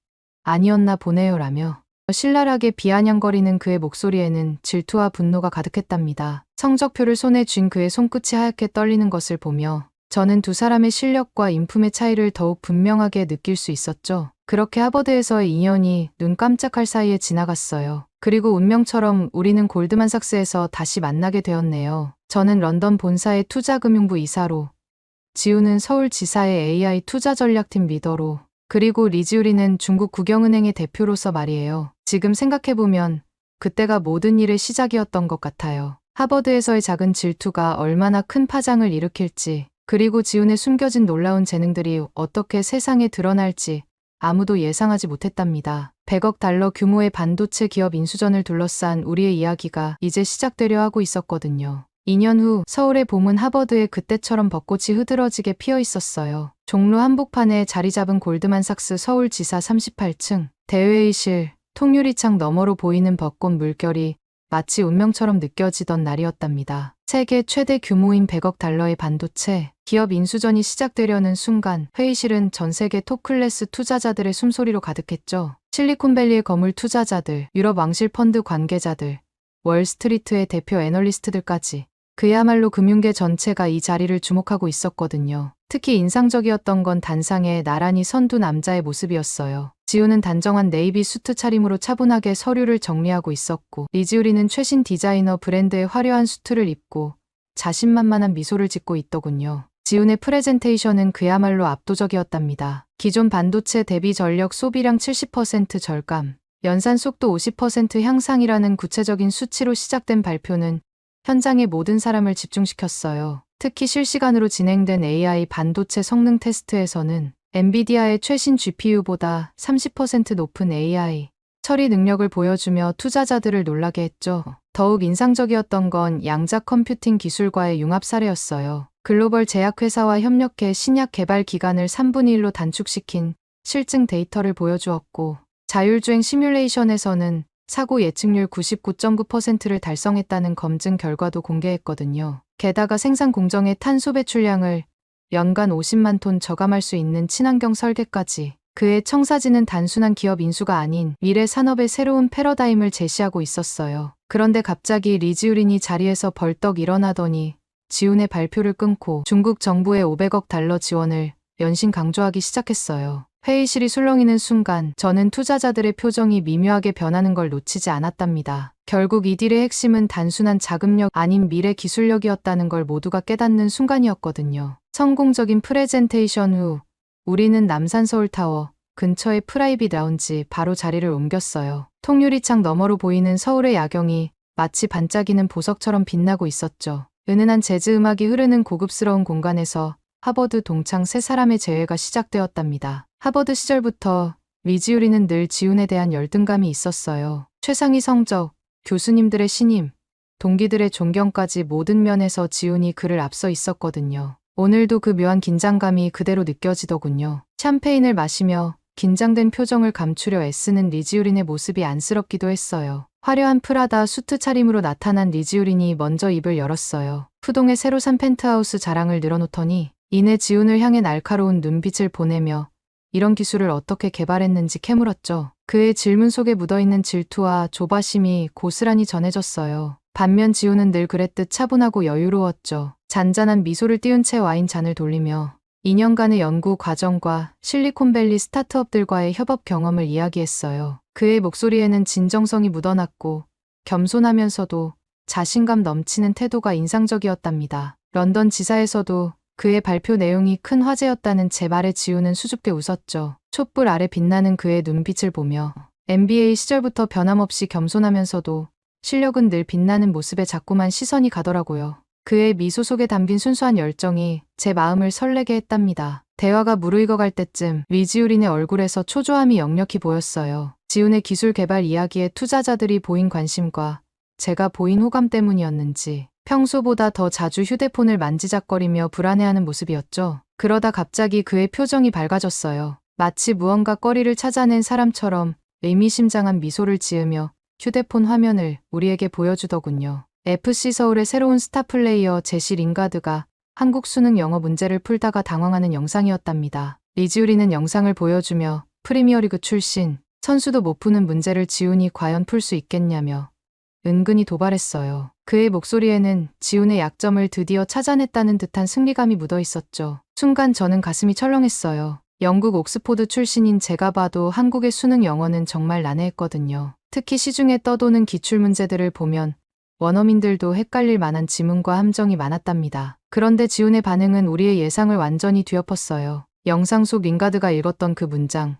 아니었나 보네요라며 신랄하게 비아냥거리는 그의 목소리에는 질투와 분노가 가득했답니다. 성적표를 손에 쥔 그의 손끝이 하얗게 떨리는 것을 보며 저는 두 사람의 실력과 인품의 차이를 더욱 분명하게 느낄 수 있었죠. 그렇게 하버드에서의 2년이 눈 깜짝할 사이에 지나갔어요. 그리고 운명처럼 우리는 골드만삭스에서 다시 만나게 되었네요. 저는 런던 본사의 투자금융부 이사로, 지훈은 서울지사의 AI 투자전략팀 리더로, 그리고 리지우리는 중국 국영은행의 대표로서 말이에요. 지금 생각해보면 그때가 모든 일의 시작이었던 것 같아요. 하버드에서의 작은 질투가 얼마나 큰 파장을 일으킬지, 그리고 지훈의 숨겨진 놀라운 재능들이 어떻게 세상에 드러날지 아무도 예상하지 못했답니다. 100억 달러 규모의 반도체 기업 인수전을 둘러싼 우리의 이야기가 이제 시작되려 하고 있었거든요. 2년 후 서울의 봄은 하버드에 그때처럼 벚꽃이 흐드러지게 피어 있었어요. 종로 한복판에 자리 잡은 골드만삭스 서울지사 38층 대회의실, 통유리창 너머로 보이는 벚꽃 물결이 마치 운명처럼 느껴지던 날이었답니다. 세계 최대 규모인 100억 달러의 반도체 기업 인수전이 시작되려는 순간 회의실은 전 세계 톱클래스 투자자들의 숨소리로 가득했죠. 실리콘밸리의 거물 투자자들, 유럽 왕실 펀드 관계자들, 월스트리트의 대표 애널리스트들까지 그야말로 금융계 전체가 이 자리를 주목하고 있었거든요. 특히 인상적이었던 건 단상에 나란히 선 두 남자의 모습이었어요. 지우는 단정한 네이비 수트 차림으로 차분하게 서류를 정리하고 있었고, 리지우리는 최신 디자이너 브랜드의 화려한 수트를 입고 자신만만한 미소를 짓고 있더군요. 지훈의 프레젠테이션은 그야말로 압도적이었답니다. 기존 반도체 대비 전력 소비량 70% 절감, 연산 속도 50% 향상이라는 구체적인 수치로 시작된 발표는 현장의 모든 사람을 집중시켰어요. 특히 실시간으로 진행된 AI 반도체 성능 테스트에서는 엔비디아의 최신 GPU보다 30% 높은 AI 처리 능력을 보여주며 투자자들을 놀라게 했죠. 더욱 인상적이었던 건 양자 컴퓨팅 기술과의 융합 사례였어요. 글로벌 제약회사와 협력해 신약 개발 기간을 3분의 1로 단축시킨 실증 데이터를 보여주었고, 자율주행 시뮬레이션에서는 사고 예측률 99.9%를 달성했다는 검증 결과도 공개했거든요. 게다가 생산 공정의 탄소 배출량을 연간 50만 톤 저감할 수 있는 친환경 설계까지. 그의 청사진은 단순한 기업 인수가 아닌 미래 산업의 새로운 패러다임을 제시하고 있었어요. 그런데 갑자기 리지우린이 자리에서 벌떡 일어나더니 지훈의 발표를 끊고 중국 정부의 500억 달러 지원을 연신 강조하기 시작했어요. 회의실이 술렁이는 순간 저는 투자자들의 표정이 미묘하게 변하는 걸 놓치지 않았답니다. 결국 이 딜의 핵심은 단순한 자금력 아닌 미래 기술력이었다는 걸 모두가 깨닫는 순간이었거든요. 성공적인 프레젠테이션 후 우리는 남산서울타워 근처의 프라이빗 라운지 바로 자리를 옮겼어요. 통유리창 너머로 보이는 서울의 야경이 마치 반짝이는 보석처럼 빛나고 있었죠. 은은한 재즈 음악이 흐르는 고급스러운 공간에서 하버드 동창 세 사람의 재회가 시작되었답니다. 하버드 시절부터 리지우리는 늘 지훈에 대한 열등감이 있었어요. 최상위 성적, 교수님들의 신임, 동기들의 존경까지 모든 면에서 지훈이 그를 앞서 있었거든요. 오늘도 그 묘한 긴장감이 그대로 느껴지더군요. 샴페인을 마시며 긴장된 표정을 감추려 애쓰는 리지우린의 모습이 안쓰럽기도 했어요. 화려한 프라다 수트 차림으로 나타난 리지우린이 먼저 입을 열었어요. 푸동의 새로 산 펜트하우스 자랑을 늘어놓더니 이내 지훈을 향해 날카로운 눈빛을 보내며 이런 기술을 어떻게 개발했는지 캐물었죠. 그의 질문 속에 묻어있는 질투와 조바심이 고스란히 전해졌어요. 반면 지훈은 늘 그랬듯 차분하고 여유로웠죠. 잔잔한 미소를 띄운 채 와인 잔을 돌리며 2년간의 연구 과정과 실리콘밸리 스타트업들과의 협업 경험을 이야기했어요. 그의 목소리에는 진정성이 묻어났고 겸손하면서도 자신감 넘치는 태도가 인상적이었답니다. 런던 지사에서도 그의 발표 내용이 큰 화제였다는 제 말에 지훈은 수줍게 웃었죠. 촛불 아래 빛나는 그의 눈빛을 보며 MBA 시절부터 변함없이 겸손하면서도 실력은 늘 빛나는 모습에 자꾸만 시선이 가더라고요. 그의 미소 속에 담긴 순수한 열정이 제 마음을 설레게 했답니다. 대화가 무르익어갈 때쯤 리지우린의 얼굴에서 초조함이 역력히 보였어요. 지훈의 기술 개발 이야기에 투자자들이 보인 관심과 제가 보인 호감 때문이었는지 평소보다 더 자주 휴대폰을 만지작거리며 불안해하는 모습이었죠. 그러다 갑자기 그의 표정이 밝아졌어요. 마치 무언가 꺼리를 찾아낸 사람처럼 의미심장한 미소를 지으며 휴대폰 화면을 우리에게 보여주더군요. FC서울의 새로운 스타 플레이어 제시 링가드가 한국 수능 영어 문제를 풀다가 당황하는 영상이었답니다. 리지우리는 영상을 보여주며 프리미어리그 출신, 선수도 못 푸는 문제를 지훈이 과연 풀 수 있겠냐며 은근히 도발했어요. 그의 목소리에는 지훈의 약점을 드디어 찾아냈다는 듯한 승리감이 묻어 있었죠. 순간 저는 가슴이 철렁했어요. 영국 옥스포드 출신인 제가 봐도 한국의 수능 영어는 정말 난해했거든요. 특히 시중에 떠도는 기출문제들을 보면 원어민들도 헷갈릴 만한 지문과 함정이 많았답니다. 그런데 지훈의 반응은 우리의 예상을 완전히 뒤엎었어요. 영상 속 링가드가 읽었던 그 문장.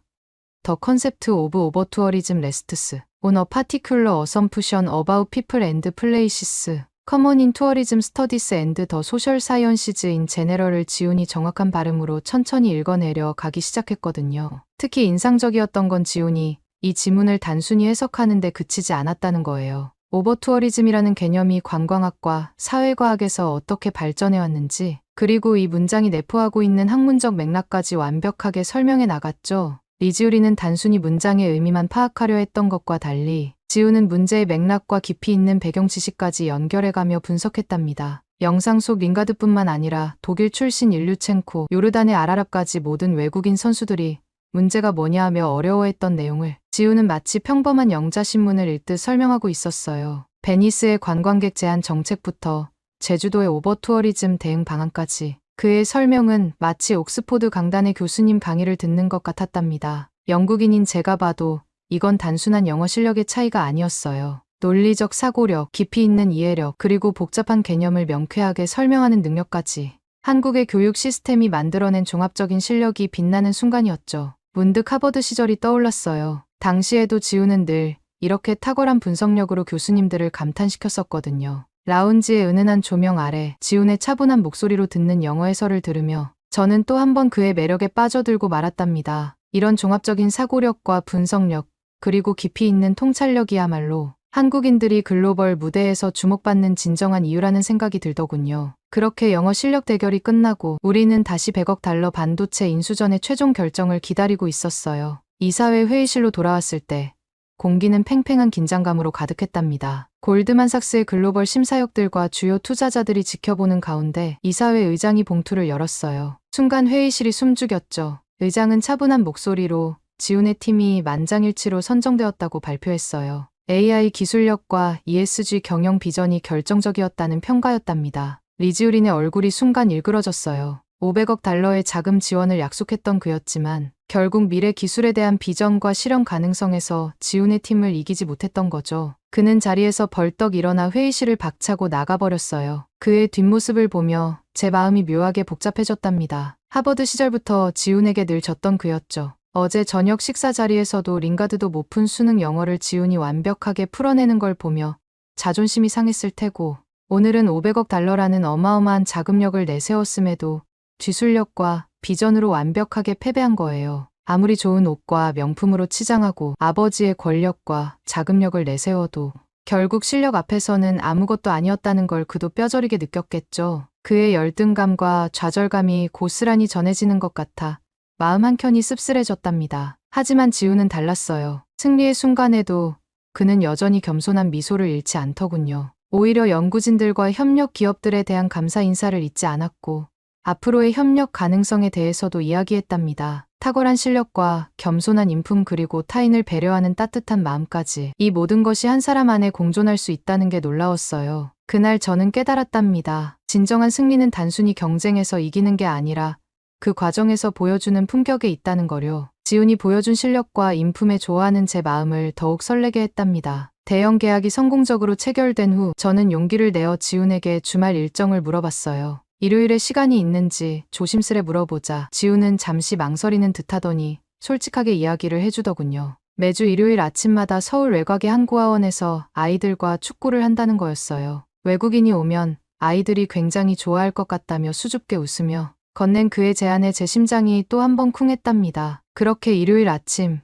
The concept of overtourism rests on a particular assumption about people and places. Common in tourism studies and the social sciences in general을 지훈이 정확한 발음으로 천천히 읽어내려 가기 시작했거든요. 특히 인상적이었던 건 지훈이 이 지문을 단순히 해석하는 데 그치지 않았다는 거예요. 오버투어리즘이라는 개념이 관광학과 사회과학에서 어떻게 발전해왔는지, 그리고 이 문장이 내포하고 있는 학문적 맥락까지 완벽하게 설명해 나갔죠. 리지우리는 단순히 문장의 의미만 파악하려 했던 것과 달리 지우는 문제의 맥락과 깊이 있는 배경 지식까지 연결해가며 분석했답니다. 영상 속 링가드뿐만 아니라 독일 출신 일류첸코, 요르단의 아라랍까지 모든 외국인 선수들이 문제가 뭐냐 하며 어려워했던 내용을 지우는 마치 평범한 영자신문을 읽듯 설명하고 있었어요. 베니스의 관광객 제한 정책부터 제주도의 오버투어리즘 대응 방안까지 그의 설명은 마치 옥스포드 강단의 교수님 강의를 듣는 것 같았답니다. 영국인인 제가 봐도 이건 단순한 영어 실력의 차이가 아니었어요. 논리적 사고력, 깊이 있는 이해력, 그리고 복잡한 개념을 명쾌하게 설명하는 능력까지 한국의 교육 시스템이 만들어낸 종합적인 실력이 빛나는 순간이었죠. 문득 하버드 시절이 떠올랐어요. 당시에도 지우는 늘 이렇게 탁월한 분석력으로 교수님들을 감탄시켰었거든요. 라운지의 은은한 조명 아래 지훈의 차분한 목소리로 듣는 영어 해설을 들으며 저는 또 한 번 그의 매력에 빠져들고 말았답니다. 이런 종합적인 사고력과 분석력, 그리고 깊이 있는 통찰력이야말로 한국인들이 글로벌 무대에서 주목받는 진정한 이유라는 생각이 들더군요. 그렇게 영어 실력 대결이 끝나고 우리는 다시 100억 달러 반도체 인수전의 최종 결정을 기다리고 있었어요. 이사회 회의실로 돌아왔을 때 공기는 팽팽한 긴장감으로 가득했답니다. 골드만삭스의 글로벌 심사역들과 주요 투자자들이 지켜보는 가운데 이사회 의장이 봉투를 열었어요. 순간 회의실이 숨죽였죠. 의장은 차분한 목소리로 지훈의 팀이 만장일치로 선정되었다고 발표했어요. AI 기술력과 ESG 경영 비전이 결정적이었다는 평가였답니다. 리지우린의 얼굴이 순간 일그러졌어요. 500억 달러의 자금 지원을 약속했던 그였지만 결국 미래 기술에 대한 비전과 실현 가능성에서 지훈의 팀을 이기지 못했던 거죠. 그는 자리에서 벌떡 일어나 회의실을 박차고 나가버렸어요. 그의 뒷모습을 보며 제 마음이 묘하게 복잡해졌답니다. 하버드 시절부터 지훈에게 늘 졌던 그였죠. 어제 저녁 식사 자리에서도 링가드도 못 푼 수능 영어를 지훈이 완벽하게 풀어내는 걸 보며 자존심이 상했을 테고 오늘은 500억 달러라는 어마어마한 자금력을 내세웠음에도 기술력과 비전으로 완벽하게 패배한 거예요. 아무리 좋은 옷과 명품으로 치장하고 아버지의 권력과 자금력을 내세워도 결국 실력 앞에서는 아무것도 아니었다는 걸 그도 뼈저리게 느꼈겠죠. 그의 열등감과 좌절감이 고스란히 전해지는 것 같아 마음 한켠이 씁쓸해졌답니다. 하지만 지우는 달랐어요. 승리의 순간에도 그는 여전히 겸손한 미소를 잃지 않더군요. 오히려 연구진들과 협력 기업들에 대한 감사 인사를 잊지 않았고 앞으로의 협력 가능성에 대해서도 이야기했답니다. 탁월한 실력과 겸손한 인품 그리고 타인을 배려하는 따뜻한 마음까지 이 모든 것이 한 사람 안에 공존할 수 있다는 게 놀라웠어요. 그날 저는 깨달았답니다. 진정한 승리는 단순히 경쟁에서 이기는 게 아니라 그 과정에서 보여주는 품격에 있다는 거요. 지훈이 보여준 실력과 인품에 좋아하는 제 마음을 더욱 설레게 했답니다. 대형 계약이 성공적으로 체결된 후 저는 용기를 내어 지훈에게 주말 일정을 물어봤어요. 일요일에 시간이 있는지 조심스레 물어보자 지훈은 잠시 망설이는 듯하더니 솔직하게 이야기를 해주더군요. 매주 일요일 아침마다 서울 외곽의 한 고아원에서 아이들과 축구를 한다는 거였어요. 외국인이 오면 아이들이 굉장히 좋아할 것 같다며 수줍게 웃으며 건넨 그의 제안에 제 심장이 또 한 번 쿵했답니다. 그렇게 일요일 아침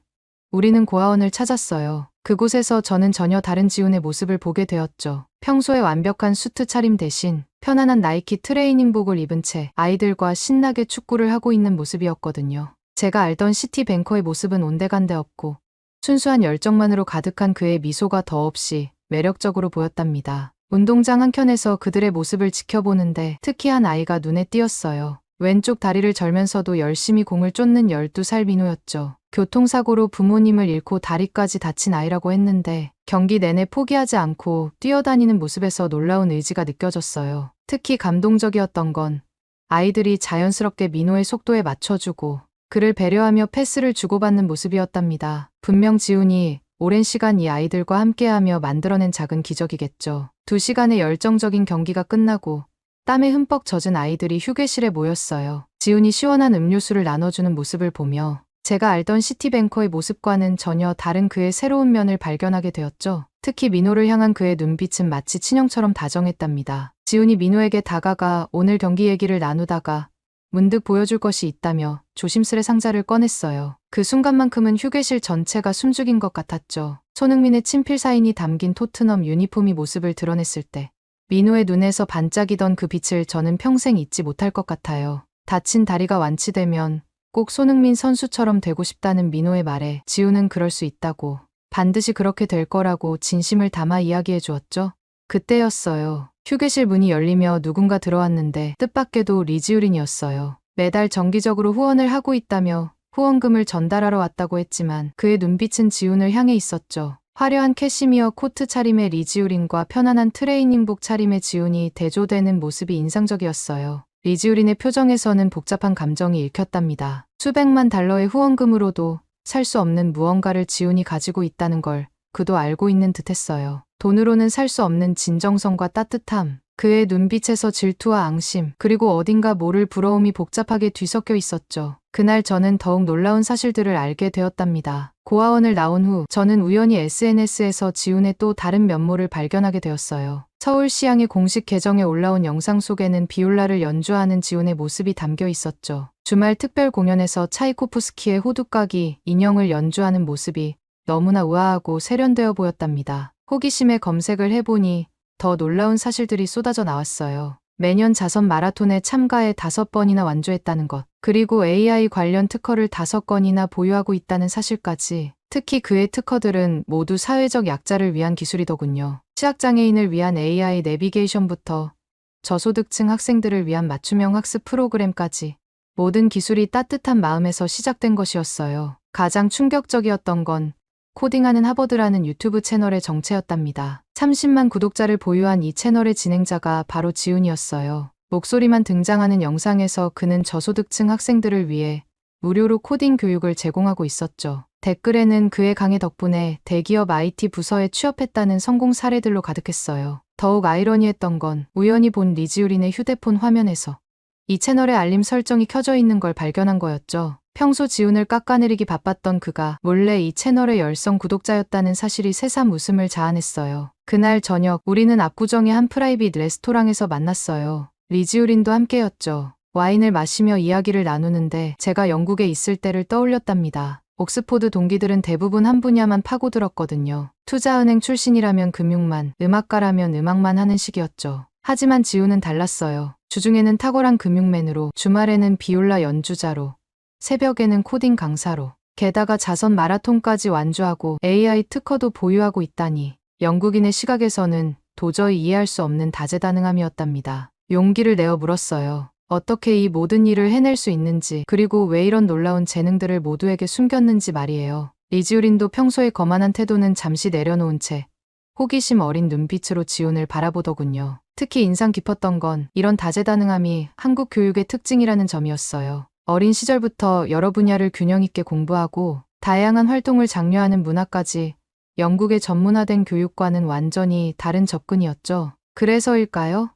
우리는 고아원을 찾았어요. 그곳에서 저는 전혀 다른 지훈의 모습을 보게 되었죠. 평소에 완벽한 수트 차림 대신 편안한 나이키 트레이닝복을 입은 채 아이들과 신나게 축구를 하고 있는 모습이었거든요. 제가 알던 시티뱅커의 모습은 온데간데 없고 순수한 열정만으로 가득한 그의 미소가 더없이 매력적으로 보였답니다. 운동장 한켠에서 그들의 모습을 지켜보는데 특히 한 아이가 눈에 띄었어요. 왼쪽 다리를 절면서도 열심히 공을 쫓는 12살 민호였죠. 교통사고로 부모님을 잃고 다리까지 다친 아이라고 했는데 경기 내내 포기하지 않고 뛰어다니는 모습에서 놀라운 의지가 느껴졌어요. 특히 감동적이었던 건 아이들이 자연스럽게 민호의 속도에 맞춰주고 그를 배려하며 패스를 주고받는 모습이었답니다. 분명 지훈이 오랜 시간 이 아이들과 함께하며 만들어낸 작은 기적이겠죠. 2시간의 열정적인 경기가 끝나고 땀에 흠뻑 젖은 아이들이 휴게실에 모였어요. 지훈이 시원한 음료수를 나눠주는 모습을 보며 제가 알던 시티뱅커의 모습과는 전혀 다른 그의 새로운 면을 발견하게 되었죠. 특히 민호를 향한 그의 눈빛은 마치 친형처럼 다정했답니다. 지훈이 민호에게 다가가 오늘 경기 얘기를 나누다가 문득 보여줄 것이 있다며 조심스레 상자를 꺼냈어요. 그 순간만큼은 휴게실 전체가 숨죽인 것 같았죠. 손흥민의 친필 사인이 담긴 토트넘 유니폼이 모습을 드러냈을 때 민호의 눈에서 반짝이던 그 빛을 저는 평생 잊지 못할 것 같아요. 다친 다리가 완치되면 꼭 손흥민 선수처럼 되고 싶다는 민호의 말에 지훈은 그럴 수 있다고 반드시 그렇게 될 거라고 진심을 담아 이야기해 주었죠. 그때였어요. 휴게실 문이 열리며 누군가 들어왔는데 뜻밖에도 리지우린이었어요. 매달 정기적으로 후원을 하고 있다며 후원금을 전달하러 왔다고 했지만 그의 눈빛은 지훈을 향해 있었죠. 화려한 캐시미어 코트 차림의 리지우린과 편안한 트레이닝복 차림의 지훈이 대조되는 모습이 인상적이었어요. 리지우린의 표정에서는 복잡한 감정이 읽혔답니다. 수백만 달러의 후원금으로도 살 수 없는 무언가를 지훈이 가지고 있다는 걸 그도 알고 있는 듯했어요. 돈으로는 살 수 없는 진정성과 따뜻함, 그의 눈빛에서 질투와 앙심, 그리고 어딘가 모를 부러움이 복잡하게 뒤섞여 있었죠. 그날 저는 더욱 놀라운 사실들을 알게 되었답니다. 고아원을 나온 후 저는 우연히 SNS에서 지훈의 또 다른 면모를 발견하게 되었어요. 서울시향의 공식 계정에 올라온 영상 속에는 비올라를 연주하는 지훈의 모습이 담겨 있었죠. 주말 특별 공연에서 차이코프스키의 호두까기 인형을 연주하는 모습이 너무나 우아하고 세련되어 보였답니다. 호기심에 검색을 해보니 더 놀라운 사실들이 쏟아져 나왔어요. 매년 자선 마라톤에 참가해 5번이나 완주했다는 것, 그리고 AI 관련 특허를 5건이나 보유하고 있다는 사실까지. 특히 그의 특허들은 모두 사회적 약자를 위한 기술이더군요. 시각장애인을 위한 AI 내비게이션부터 저소득층 학생들을 위한 맞춤형 학습 프로그램까지 모든 기술이 따뜻한 마음에서 시작된 것이었어요. 가장 충격적이었던 건 코딩하는 하버드라는 유튜브 채널의 정체였답니다. 30만 구독자를 보유한 이 채널의 진행자가 바로 지훈이었어요. 목소리만 등장하는 영상에서 그는 저소득층 학생들을 위해 무료로 코딩 교육을 제공하고 있었죠. 댓글에는 그의 강의 덕분에 대기업 IT 부서에 취업했다는 성공 사례들로 가득했어요. 더욱 아이러니했던 건 우연히 본 리지우린의 휴대폰 화면에서 이 채널의 알림 설정이 켜져 있는 걸 발견한 거였죠. 평소 지훈을 깎아내리기 바빴던 그가 몰래 이 채널의 열성 구독자였다는 사실이 새삼 웃음을 자아냈어요. 그날 저녁 우리는 압구정의 한 프라이빗 레스토랑에서 만났어요. 리지우린도 함께였죠. 와인을 마시며 이야기를 나누는데 제가 영국에 있을 때를 떠올렸답니다. 옥스포드 동기들은 대부분 한 분야만 파고들었거든요. 투자은행 출신이라면 금융만, 음악가라면 음악만 하는 시기였죠. 하지만 지훈은 달랐어요. 주중에는 탁월한 금융맨으로, 주말에는 비올라 연주자로, 새벽에는 코딩 강사로, 게다가 자선 마라톤까지 완주하고 AI 특허도 보유하고 있다니 영국인의 시각에서는 도저히 이해할 수 없는 다재다능함이었답니다. 용기를 내어 물었어요. 어떻게 이 모든 일을 해낼 수 있는지, 그리고 왜 이런 놀라운 재능들을 모두에게 숨겼는지 말이에요. 리지우린도 평소의 거만한 태도는 잠시 내려놓은 채 호기심 어린 눈빛으로 지훈을 바라보더군요. 특히 인상 깊었던 건 이런 다재다능함이 한국 교육의 특징이라는 점이었어요. 어린 시절부터 여러 분야를 균형 있게 공부하고 다양한 활동을 장려하는 문화까지 영국의 전문화된 교육과는 완전히 다른 접근이었죠. 그래서일까요?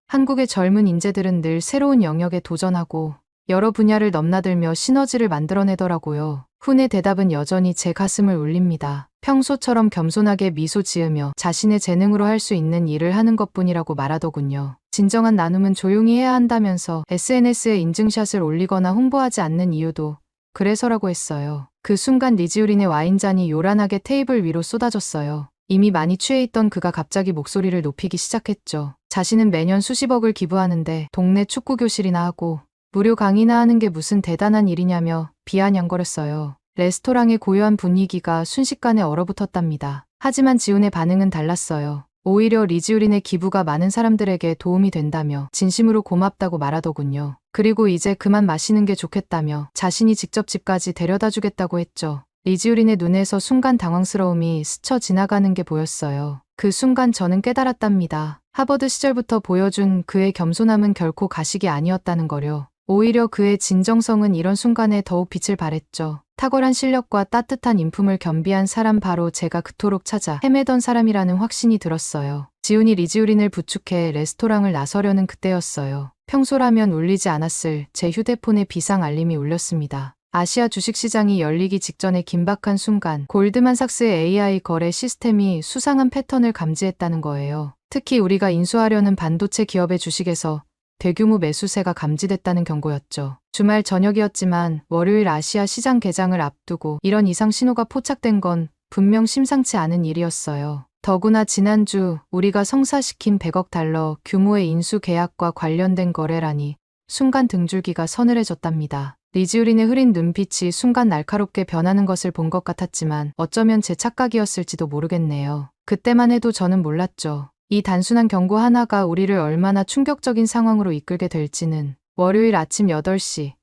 한국의 젊은 인재들은 늘 새로운 영역에 도전하고 여러 분야를 넘나들며 시너지를 만들어내더라고요. 훈의 대답은 여전히 제 가슴을 울립니다. 평소처럼 겸손하게 미소 지으며 자신의 재능으로 할 수 있는 일을 하는 것뿐이라고 말하더군요. 진정한 나눔은 조용히 해야 한다면서 SNS에 인증샷을 올리거나 홍보하지 않는 이유도 그래서라고 했어요. 그 순간 리지우린의 와인잔이 요란하게 테이블 위로 쏟아졌어요. 이미 많이 취해 있던 그가 갑자기 목소리를 높이기 시작했죠. 자신은 매년 수십억을 기부하는데 동네 축구교실이나 하고 무료 강의나 하는 게 무슨 대단한 일이냐며 비아냥거렸어요. 레스토랑의 고요한 분위기가 순식간에 얼어붙었답니다. 하지만 지훈의 반응은 달랐어요. 오히려 리지우린의 기부가 많은 사람들에게 도움이 된다며 진심으로 고맙다고 말하더군요. 그리고 이제 그만 마시는 게 좋겠다며 자신이 직접 집까지 데려다 주겠다고 했죠. 리지우린의 눈에서 순간 당황스러움이 스쳐 지나가는 게 보였어요. 그 순간 저는 깨달았답니다. 하버드 시절부터 보여준 그의 겸손함은 결코 가식이 아니었다는 거요. 오히려 그의 진정성은 이런 순간에 더욱 빛을 발했죠. 탁월한 실력과 따뜻한 인품을 겸비한 사람, 바로 제가 그토록 찾아 헤매던 사람이라는 확신이 들었어요. 지훈이 리지우린을 부축해 레스토랑을 나서려는 그때였어요. 평소라면 울리지 않았을 제 휴대폰에 비상 알림이 울렸습니다. 아시아 주식시장이 열리기 직전의 긴박한 순간, 골드만삭스의 AI 거래 시스템이 수상한 패턴을 감지했다는 거예요. 특히 우리가 인수하려는 반도체 기업의 주식에서 대규모 매수세가 감지됐다는 경고였죠. 주말 저녁이었지만 월요일 아시아 시장 개장을 앞두고 이런 이상 신호가 포착된 건 분명 심상치 않은 일이었어요. 더구나 지난주 우리가 성사시킨 100억 달러 규모의 인수 계약과 관련된 거래라니 순간 등줄기가 서늘해졌답니다. 리지우린의 흐린 눈빛이 순간 날카롭게 변하는 것을 본 것 같았지만 어쩌면 제 착각이었을지도 모르겠네요. 그때만 해도 저는 몰랐죠. 이 단순한 경고 하나가 우리를 얼마나 충격적인 상황으로 이끌게 될지는. 월요일 아침 8시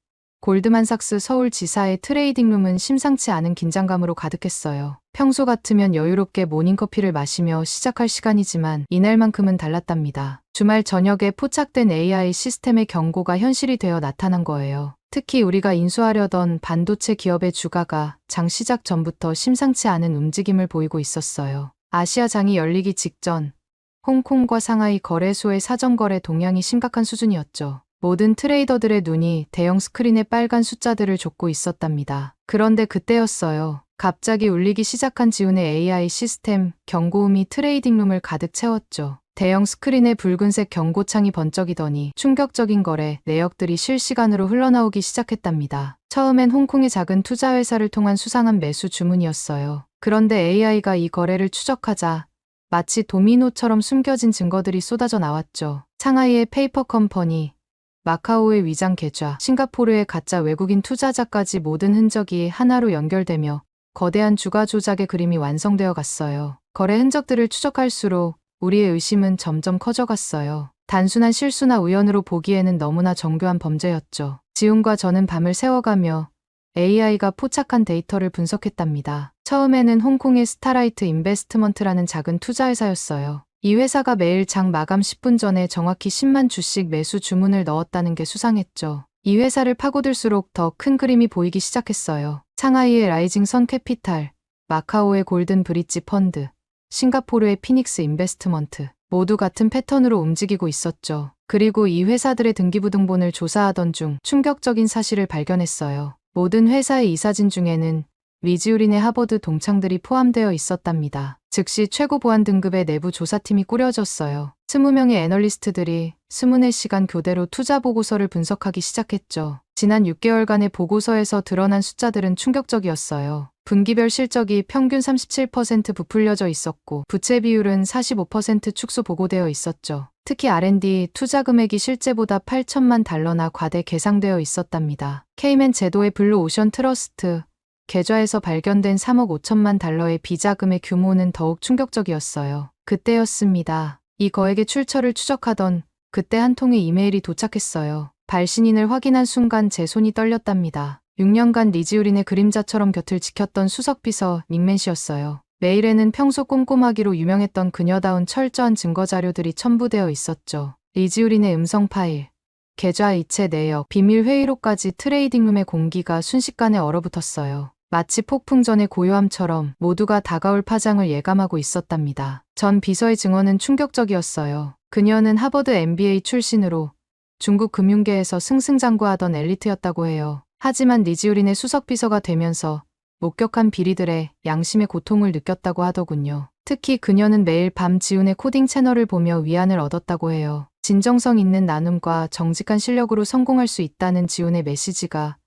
골드만삭스 서울지사의 트레이딩룸은 심상치 않은 긴장감으로 가득했어요. 평소 같으면 여유롭게 모닝커피를 마시며 시작할 시간이지만 이날만큼은 달랐답니다. 주말 저녁에 포착된 AI 시스템의 경고가 현실이 되어 나타난 거예요. 특히 우리가 인수하려던 반도체 기업의 주가가 장 시작 전부터 심상치 않은 움직임을 보이고 있었어요. 아시아장이 열리기 직전 홍콩과 상하이 거래소의 사전거래 동향이 심각한 수준이었죠. 모든 트레이더들의 눈이 대형 스크린의 빨간 숫자들을 좇고 있었답니다. 그런데 그때였어요. 갑자기 울리기 시작한 지훈의 AI 시스템 경고음이 트레이딩룸을 가득 채웠죠. 대형 스크린에 붉은색 경고창이 번쩍이더니 충격적인 거래 내역들이 실시간으로 흘러나오기 시작했답니다. 처음엔 홍콩의 작은 투자회사를 통한 수상한 매수 주문이었어요. 그런데 AI가 이 거래를 추적하자 마치 도미노처럼 숨겨진 증거들이 쏟아져 나왔죠. 상하이의 페이퍼 컴퍼니, 마카오의 위장 계좌, 싱가포르의 가짜 외국인 투자자까지 모든 흔적이 하나로 연결되며 거대한 주가 조작의 그림이 완성되어 갔어요. 거래 흔적들을 추적할수록 우리의 의심은 점점 커져갔어요. 단순한 실수나 우연으로 보기에는 너무나 정교한 범죄였죠. 지훈과 저는 밤을 새워가며 AI가 포착한 데이터를 분석했답니다. 처음에는 홍콩의 스타라이트 인베스트먼트라는 작은 투자회사였어요. 이 회사가 매일 장 마감 10분 전에 정확히 10만 주씩 매수 주문을 넣었다는 게 수상했죠. 이 회사를 파고들수록 더 큰 그림이 보이기 시작했어요. 상하이의 라이징 선 캐피탈, 마카오의 골든 브릿지 펀드, 싱가포르의 피닉스 인베스트먼트 모두 같은 패턴으로 움직이고 있었죠. 그리고 이 회사들의 등기부등본을 조사하던 중 충격적인 사실을 발견했어요. 모든 회사의 이사진 중에는 리지우린의 하버드 동창들이 포함되어 있었답니다. 즉시 최고 보안 등급의 내부 조사팀이 꾸려졌어요. 20명의 애널리스트들이 24시간 교대로 투자 보고서를 분석하기 시작했죠. 지난 6개월간의 보고서에서 드러난 숫자들은 충격적이었어요. 분기별 실적이 평균 37% 부풀려져 있었고 부채 비율은 45% 축소 보고되어 있었죠. 특히 R&D 투자 금액이 실제보다 8천만 달러나 과대 계상되어 있었답니다. 케이맨 제도의 블루 오션 트러스트 계좌에서 발견된 3억 5천만 달러의 비자금의 규모는 더욱 충격적이었어요. 그때였습니다. 이 거액의 출처를 추적하던 그때 한 통의 이메일이 도착했어요. 발신인을 확인한 순간 제 손이 떨렸답니다. 6년간 리지우린의 그림자처럼 곁을 지켰던 수석비서 닉맨 씨였어요. 메일에는 평소 꼼꼼하기로 유명했던 그녀다운 철저한 증거자료들이 첨부되어 있었죠. 리지우린의 음성 파일, 계좌 이체 내역, 비밀 회의록까지 트레이딩룸의 공기가 순식간에 얼어붙었어요. 마치 폭풍 전의 고요함처럼 모두가 다가올 파장을 예감하고 있었답니다. 전 비서의 증언은 충격적이었어요. 그녀는 하버드 MBA 출신으로 중국 금융계에서 승승장구하던 엘리트였다고 해요. 하지만 리지우린의 수석비서가 되면서 목격한 비리들의 양심의 고통을 느꼈다고 하더군요. 특히 그녀는 매일 밤 지훈의 코딩 채널을 보며 위안을 얻었다고 해요. 진정성 있는 나눔과 정직한 실력으로 성공할 수 있다는 지훈의 메시지가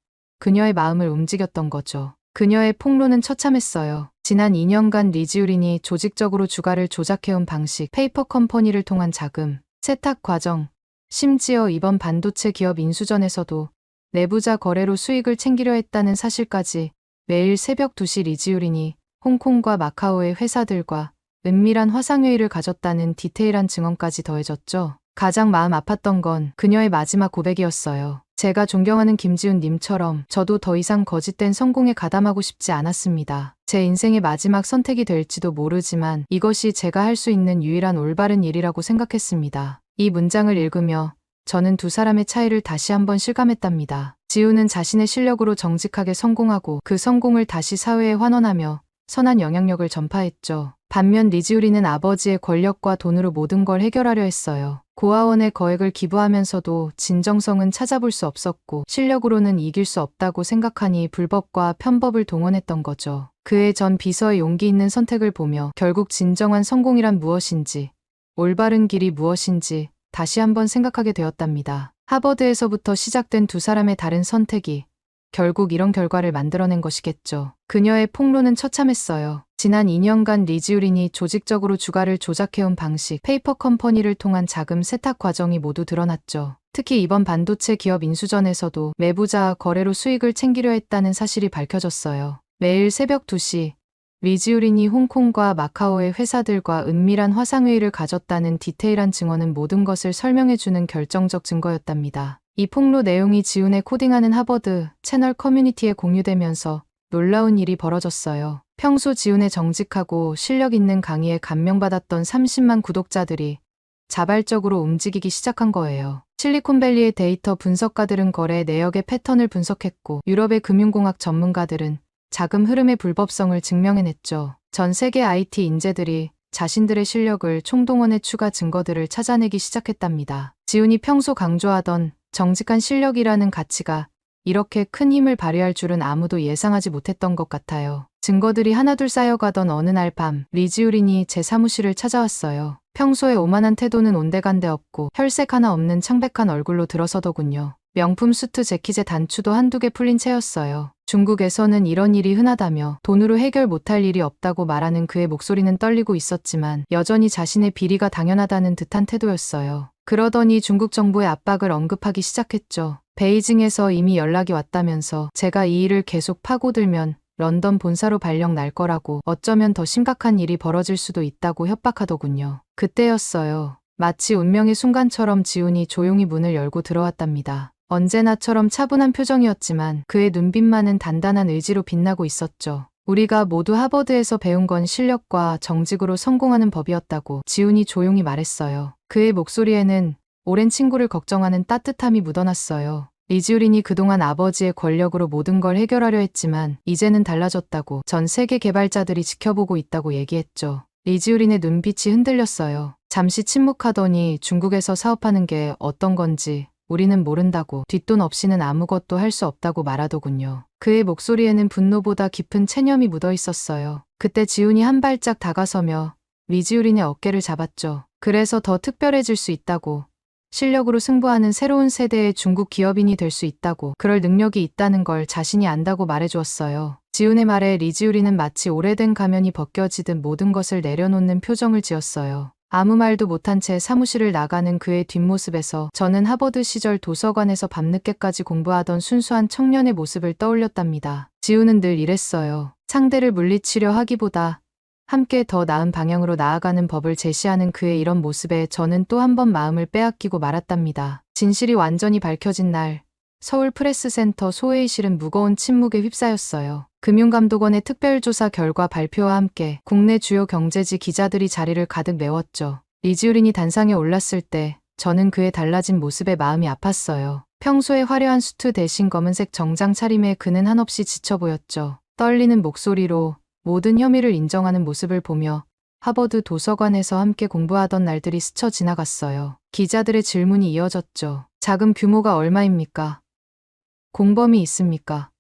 그녀의 마음을 움직였던 거죠. 그녀의 폭로는 처참했어요. 지난 2년간 리지우린이 조직적으로 주가를 조작해온 방식, 페이퍼 컴퍼니를 통한 자금, 세탁 과정, 심지어 이번 반도체 기업 인수전에서도 내부자 거래로 수익을 챙기려 했다는 사실까지 매일 새벽 2시 리지우린이 홍콩과 마카오의 회사들과 은밀한 화상회의를 가졌다는 디테일한 증언까지 더해졌죠. 가장 마음 아팠던 건 그녀의 마지막 고백이었어요. 제가 존경하는 김지훈 님처럼 저도 더 이상 거짓된 성공에 가담하고 싶지 않았습니다. 제 인생의 마지막 선택이 될지도 모르지만 이것이 제가 할 수 있는 유일한 올바른 일이라고 생각했습니다. 이 문장을 읽으며 저는 두 사람의 차이를 다시 한번 실감했답니다. 지훈은 자신의 실력으로 정직하게 성공하고 그 성공을 다시 사회에 환원하며 선한 영향력을 전파했죠. 반면 리지우린은 아버지의 권력과 돈으로 모든 걸 해결하려 했어요. 고아원에 거액을 기부하면서도 진정성은 찾아볼 수 없었고 실력으로는 이길 수 없다고 생각하니 불법과 편법을 동원했던 거죠. 그의 전 비서의 용기 있는 선택을 보며 결국 진정한 성공이란 무엇인지, 올바른 길이 무엇인지 다시 한번 생각하게 되었답니다. 하버드에서부터 시작된 두 사람의 다른 선택이 결국 이런 결과를 만들어낸 것이겠죠. 그녀의 폭로는 처참했어요. 지난 2년간 리지우린이 조직적으로 주가를 조작해온 방식, 페이퍼 컴퍼니를 통한 자금 세탁 과정이 모두 드러났죠. 특히 이번 반도체 기업 인수전에서도 매부자 거래로 수익을 챙기려 했다는 사실이 밝혀졌어요. 매일 새벽 2시 리지우린이 홍콩과 마카오의 회사들과 은밀한 화상회의를 가졌다는 디테일한 증언은 모든 것을 설명해주는 결정적 증거였답니다. 이 폭로 내용이 지훈의 코딩하는 하버드 채널 커뮤니티에 공유되면서 놀라운 일이 벌어졌어요. 평소 지훈의 정직하고 실력 있는 강의에 감명받았던 30만 구독자들이 자발적으로 움직이기 시작한 거예요. 실리콘밸리의 데이터 분석가들은 거래 내역의 패턴을 분석했고, 유럽의 금융공학 전문가들은 자금 흐름의 불법성을 증명해냈죠. 전 세계 IT 인재들이 자신들의 실력을 총동원해 추가 증거들을 찾아내기 시작했답니다. 지훈이 평소 강조하던 정직한 실력이라는 가치가 이렇게 큰 힘을 발휘할 줄은 아무도 예상하지 못했던 것 같아요. 증거들이 하나둘 쌓여가던 어느 날 밤, 리지우린이 제 사무실을 찾아왔어요. 평소에 오만한 태도는 온데간데 없고 혈색 하나 없는 창백한 얼굴로 들어서더군요. 명품 수트 재킷에 단추도 한두 개 풀린 채였어요. 중국에서는 이런 일이 흔하다며 돈으로 해결 못할 일이 없다고 말하는 그의 목소리는 떨리고 있었지만 여전히 자신의 비리가 당연하다는 듯한 태도였어요. 그러더니 중국 정부의 압박을 언급하기 시작했죠. 베이징에서 이미 연락이 왔다면서 제가 이 일을 계속 파고들면 런던 본사로 발령 날 거라고, 어쩌면 더 심각한 일이 벌어질 수도 있다고 협박하더군요. 그때였어요. 마치 운명의 순간처럼 지훈이 조용히 문을 열고 들어왔답니다. 언제나처럼 차분한 표정이었지만 그의 눈빛만은 단단한 의지로 빛나고 있었죠. 우리가 모두 하버드에서 배운 건 실력과 정직으로 성공하는 법이었다고 지훈이 조용히 말했어요. 그의 목소리에는 오랜 친구를 걱정하는 따뜻함이 묻어났어요. 리지우린이 그동안 아버지의 권력으로 모든 걸 해결하려 했지만 이제는 달라졌다고, 전 세계 개발자들이 지켜보고 있다고 얘기했죠. 리지우린의 눈빛이 흔들렸어요. 잠시 침묵하더니 중국에서 사업하는 게 어떤 건지 우리는 모른다고, 뒷돈 없이는 아무것도 할 수 없다고 말하더군요. 그의 목소리에는 분노보다 깊은 체념이 묻어 있었어요. 그때 지훈이 한 발짝 다가서며 리지우린의 어깨를 잡았죠. 그래서 더 특별해질 수 있다고, 실력으로 승부하는 새로운 세대의 중국 기업인이 될 수 있다고, 그럴 능력이 있다는 걸 자신이 안다고 말해주었어요. 지훈의 말에 리지우린은 마치 오래된 가면이 벗겨지듯 모든 것을 내려놓는 표정을 지었어요. 아무 말도 못한 채 사무실을 나가는 그의 뒷모습에서 저는 하버드 시절 도서관에서 밤늦게까지 공부하던 순수한 청년의 모습을 떠올렸답니다. 지훈은 늘 이랬어요. 상대를 물리치려 하기보다 함께 더 나은 방향으로 나아가는 법을 제시하는 그의 이런 모습에 저는 또 한 번 마음을 빼앗기고 말았답니다. 진실이 완전히 밝혀진 날, 서울 프레스센터 소회의실은 무거운 침묵에 휩싸였어요. 금융감독원의 특별조사 결과 발표와 함께 국내 주요 경제지 기자들이 자리를 가득 메웠죠. 리지우린이 단상에 올랐을 때 저는 그의 달라진 모습에 마음이 아팠어요. 평소에 화려한 수트 대신 검은색 정장 차림에 그는 한없이 지쳐 보였죠. 떨리는 목소리로 모든 혐의를 인정하는 모습을 보며 하버드 도서관에서 함께 공부하던 날들이 스쳐 지나갔어요. 기자들의 질문이 이어졌죠. 자금 규모가 얼마입니까? 공범이 있습니까?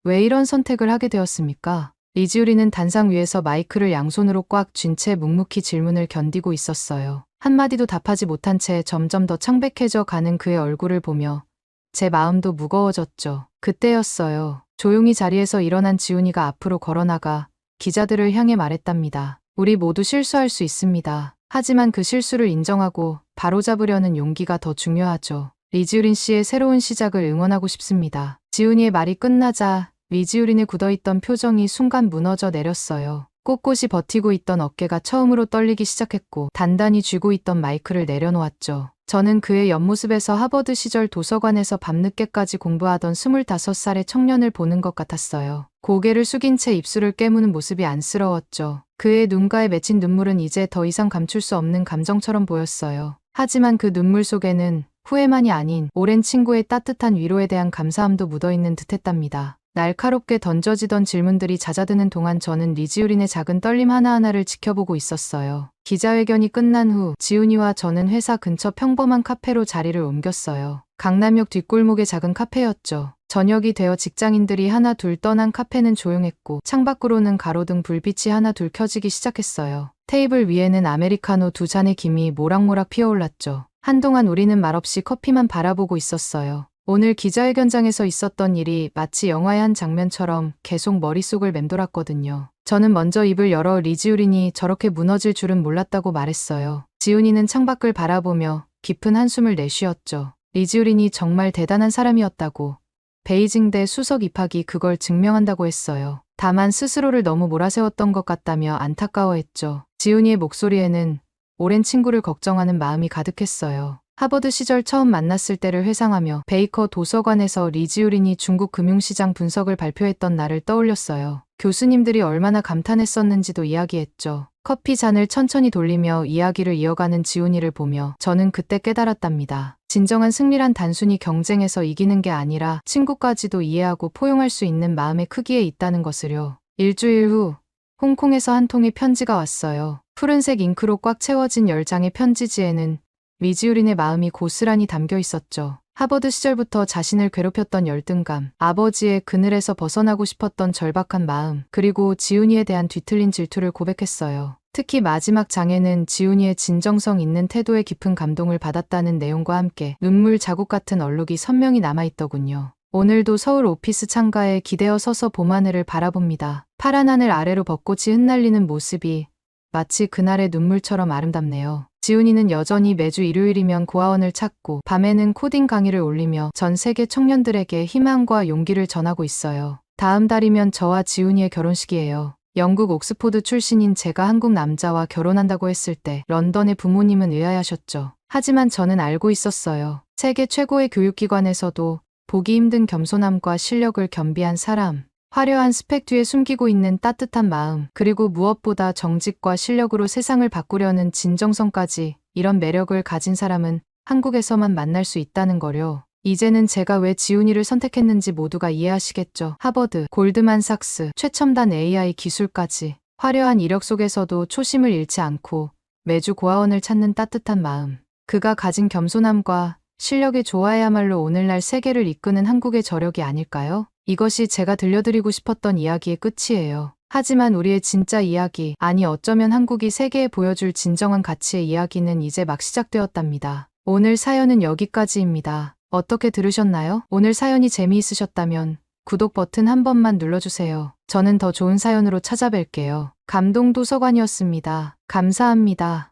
왜 이런 선택을 하게 되었습니까? 리지우린은 단상 위에서 마이크를 양손으로 꽉 쥔 채 묵묵히 질문을 견디고 있었어요. 한마디도 답하지 못한 채 점점 더 창백해져 가는 그의 얼굴을 보며 제 마음도 무거워졌죠. 그때였어요. 조용히 자리에서 일어난 지훈이가 앞으로 걸어나가 기자들을 향해 말했답니다. 우리 모두 실수할 수 있습니다. 하지만 그 실수를 인정하고 바로잡으려는 용기가 더 중요하죠. 리지우린 씨의 새로운 시작을 응원하고 싶습니다. 지훈이의 말이 끝나자 리지우린의 굳어있던 표정이 순간 무너져 내렸어요. 꼿꼿이 버티고 있던 어깨가 처음으로 떨리기 시작했고 단단히 쥐고 있던 마이크를 내려놓았죠. 저는 그의 옆모습에서 하버드 시절 도서관에서 밤늦게까지 공부하던 25살의 청년을 보는 것 같았어요. 고개를 숙인 채 입술을 깨무는 모습이 안쓰러웠죠. 그의 눈가에 맺힌 눈물은 이제 더 이상 감출 수 없는 감정처럼 보였어요. 하지만 그 눈물 속에는 후회만이 아닌 오랜 친구의 따뜻한 위로에 대한 감사함도 묻어있는 듯했답니다. 날카롭게 던져지던 질문들이 잦아드는 동안 저는 리지우린의 작은 떨림 하나하나를 지켜보고 있었어요. 기자회견이 끝난 후 지훈이와 저는 회사 근처 평범한 카페로 자리를 옮겼어요. 강남역 뒷골목의 작은 카페였죠. 저녁이 되어 직장인들이 하나 둘 떠난 카페는 조용했고 창밖으로는 가로등 불빛이 하나 둘 켜지기 시작했어요. 테이블 위에는 아메리카노 2잔의 김이 모락모락 피어올랐죠. 한동안 우리는 말없이 커피만 바라보고 있었어요. 오늘 기자회견장에서 있었던 일이 마치 영화의 한 장면처럼 계속 머릿속을 맴돌았거든요. 저는 먼저 입을 열어 리지우린이 저렇게 무너질 줄은 몰랐다고 말했어요. 지훈이는 창밖을 바라보며 깊은 한숨을 내쉬었죠. 리지우린이 정말 대단한 사람이었다고. 베이징대 수석 입학이 그걸 증명한다고 했어요. 다만 스스로를 너무 몰아세웠던 것 같다며 안타까워했죠. 지훈이의 목소리에는 오랜 친구를 걱정하는 마음이 가득했어요. 하버드 시절 처음 만났을 때를 회상하며 베이커 도서관에서 리지우린이 중국 금융시장 분석을 발표했던 날을 떠올렸어요. 교수님들이 얼마나 감탄했었는지도 이야기했죠. 커피 잔을 천천히 돌리며 이야기를 이어가는 지훈이를 보며 저는 그때 깨달았답니다. 진정한 승리란 단순히 경쟁에서 이기는 게 아니라 친구까지도 이해하고 포용할 수 있는 마음의 크기에 있다는 것을요. 일주일 후 홍콩에서 한 통의 편지가 왔어요. 푸른색 잉크로 꽉 채워진 10장의 편지지에는 리지우린의 마음이 고스란히 담겨 있었죠. 하버드 시절부터 자신을 괴롭혔던 열등감, 아버지의 그늘에서 벗어나고 싶었던 절박한 마음, 그리고 지훈이에 대한 뒤틀린 질투를 고백했어요. 특히 마지막 장에는 지훈이의 진정성 있는 태도에 깊은 감동을 받았다는 내용과 함께 눈물 자국 같은 얼룩이 선명히 남아있더군요. 오늘도 서울 오피스 창가에 기대어 서서 봄하늘을 바라봅니다. 파란 하늘 아래로 벚꽃이 흩날리는 모습이 마치 그날의 눈물처럼 아름답네요. 지훈이는 여전히 매주 일요일이면 고아원을 찾고 밤에는 코딩 강의를 올리며 전 세계 청년들에게 희망과 용기를 전하고 있어요. 다음 달이면 저와 지훈이의 결혼식이에요. 영국 옥스포드 출신인 제가 한국 남자와 결혼한다고 했을 때 런던의 부모님은 의아해하셨죠. 하지만 저는 알고 있었어요. 세계 최고의 교육기관에서도 보기 힘든 겸손함과 실력을 겸비한 사람, 화려한 스펙 뒤에 숨기고 있는 따뜻한 마음, 그리고 무엇보다 정직과 실력으로 세상을 바꾸려는 진정성까지, 이런 매력을 가진 사람은 한국에서만 만날 수 있다는 거요. 이제는 제가 왜 지훈이를 선택했는지 모두가 이해하시겠죠. 하버드, 골드만삭스, 최첨단 AI 기술까지 화려한 이력 속에서도 초심을 잃지 않고 매주 고아원을 찾는 따뜻한 마음. 그가 가진 겸손함과 실력이 좋아야말로 오늘날 세계를 이끄는 한국의 저력이 아닐까요? 이것이 제가 들려드리고 싶었던 이야기의 끝이에요. 하지만 우리의 진짜 이야기, 아니 어쩌면 한국이 세계에 보여줄 진정한 가치의 이야기는 이제 막 시작되었답니다. 오늘 사연은 여기까지입니다. 어떻게 들으셨나요? 오늘 사연이 재미있으셨다면 구독 버튼 한 번만 눌러주세요. 저는 더 좋은 사연으로 찾아뵐게요. 감동도서관이었습니다. 감사합니다.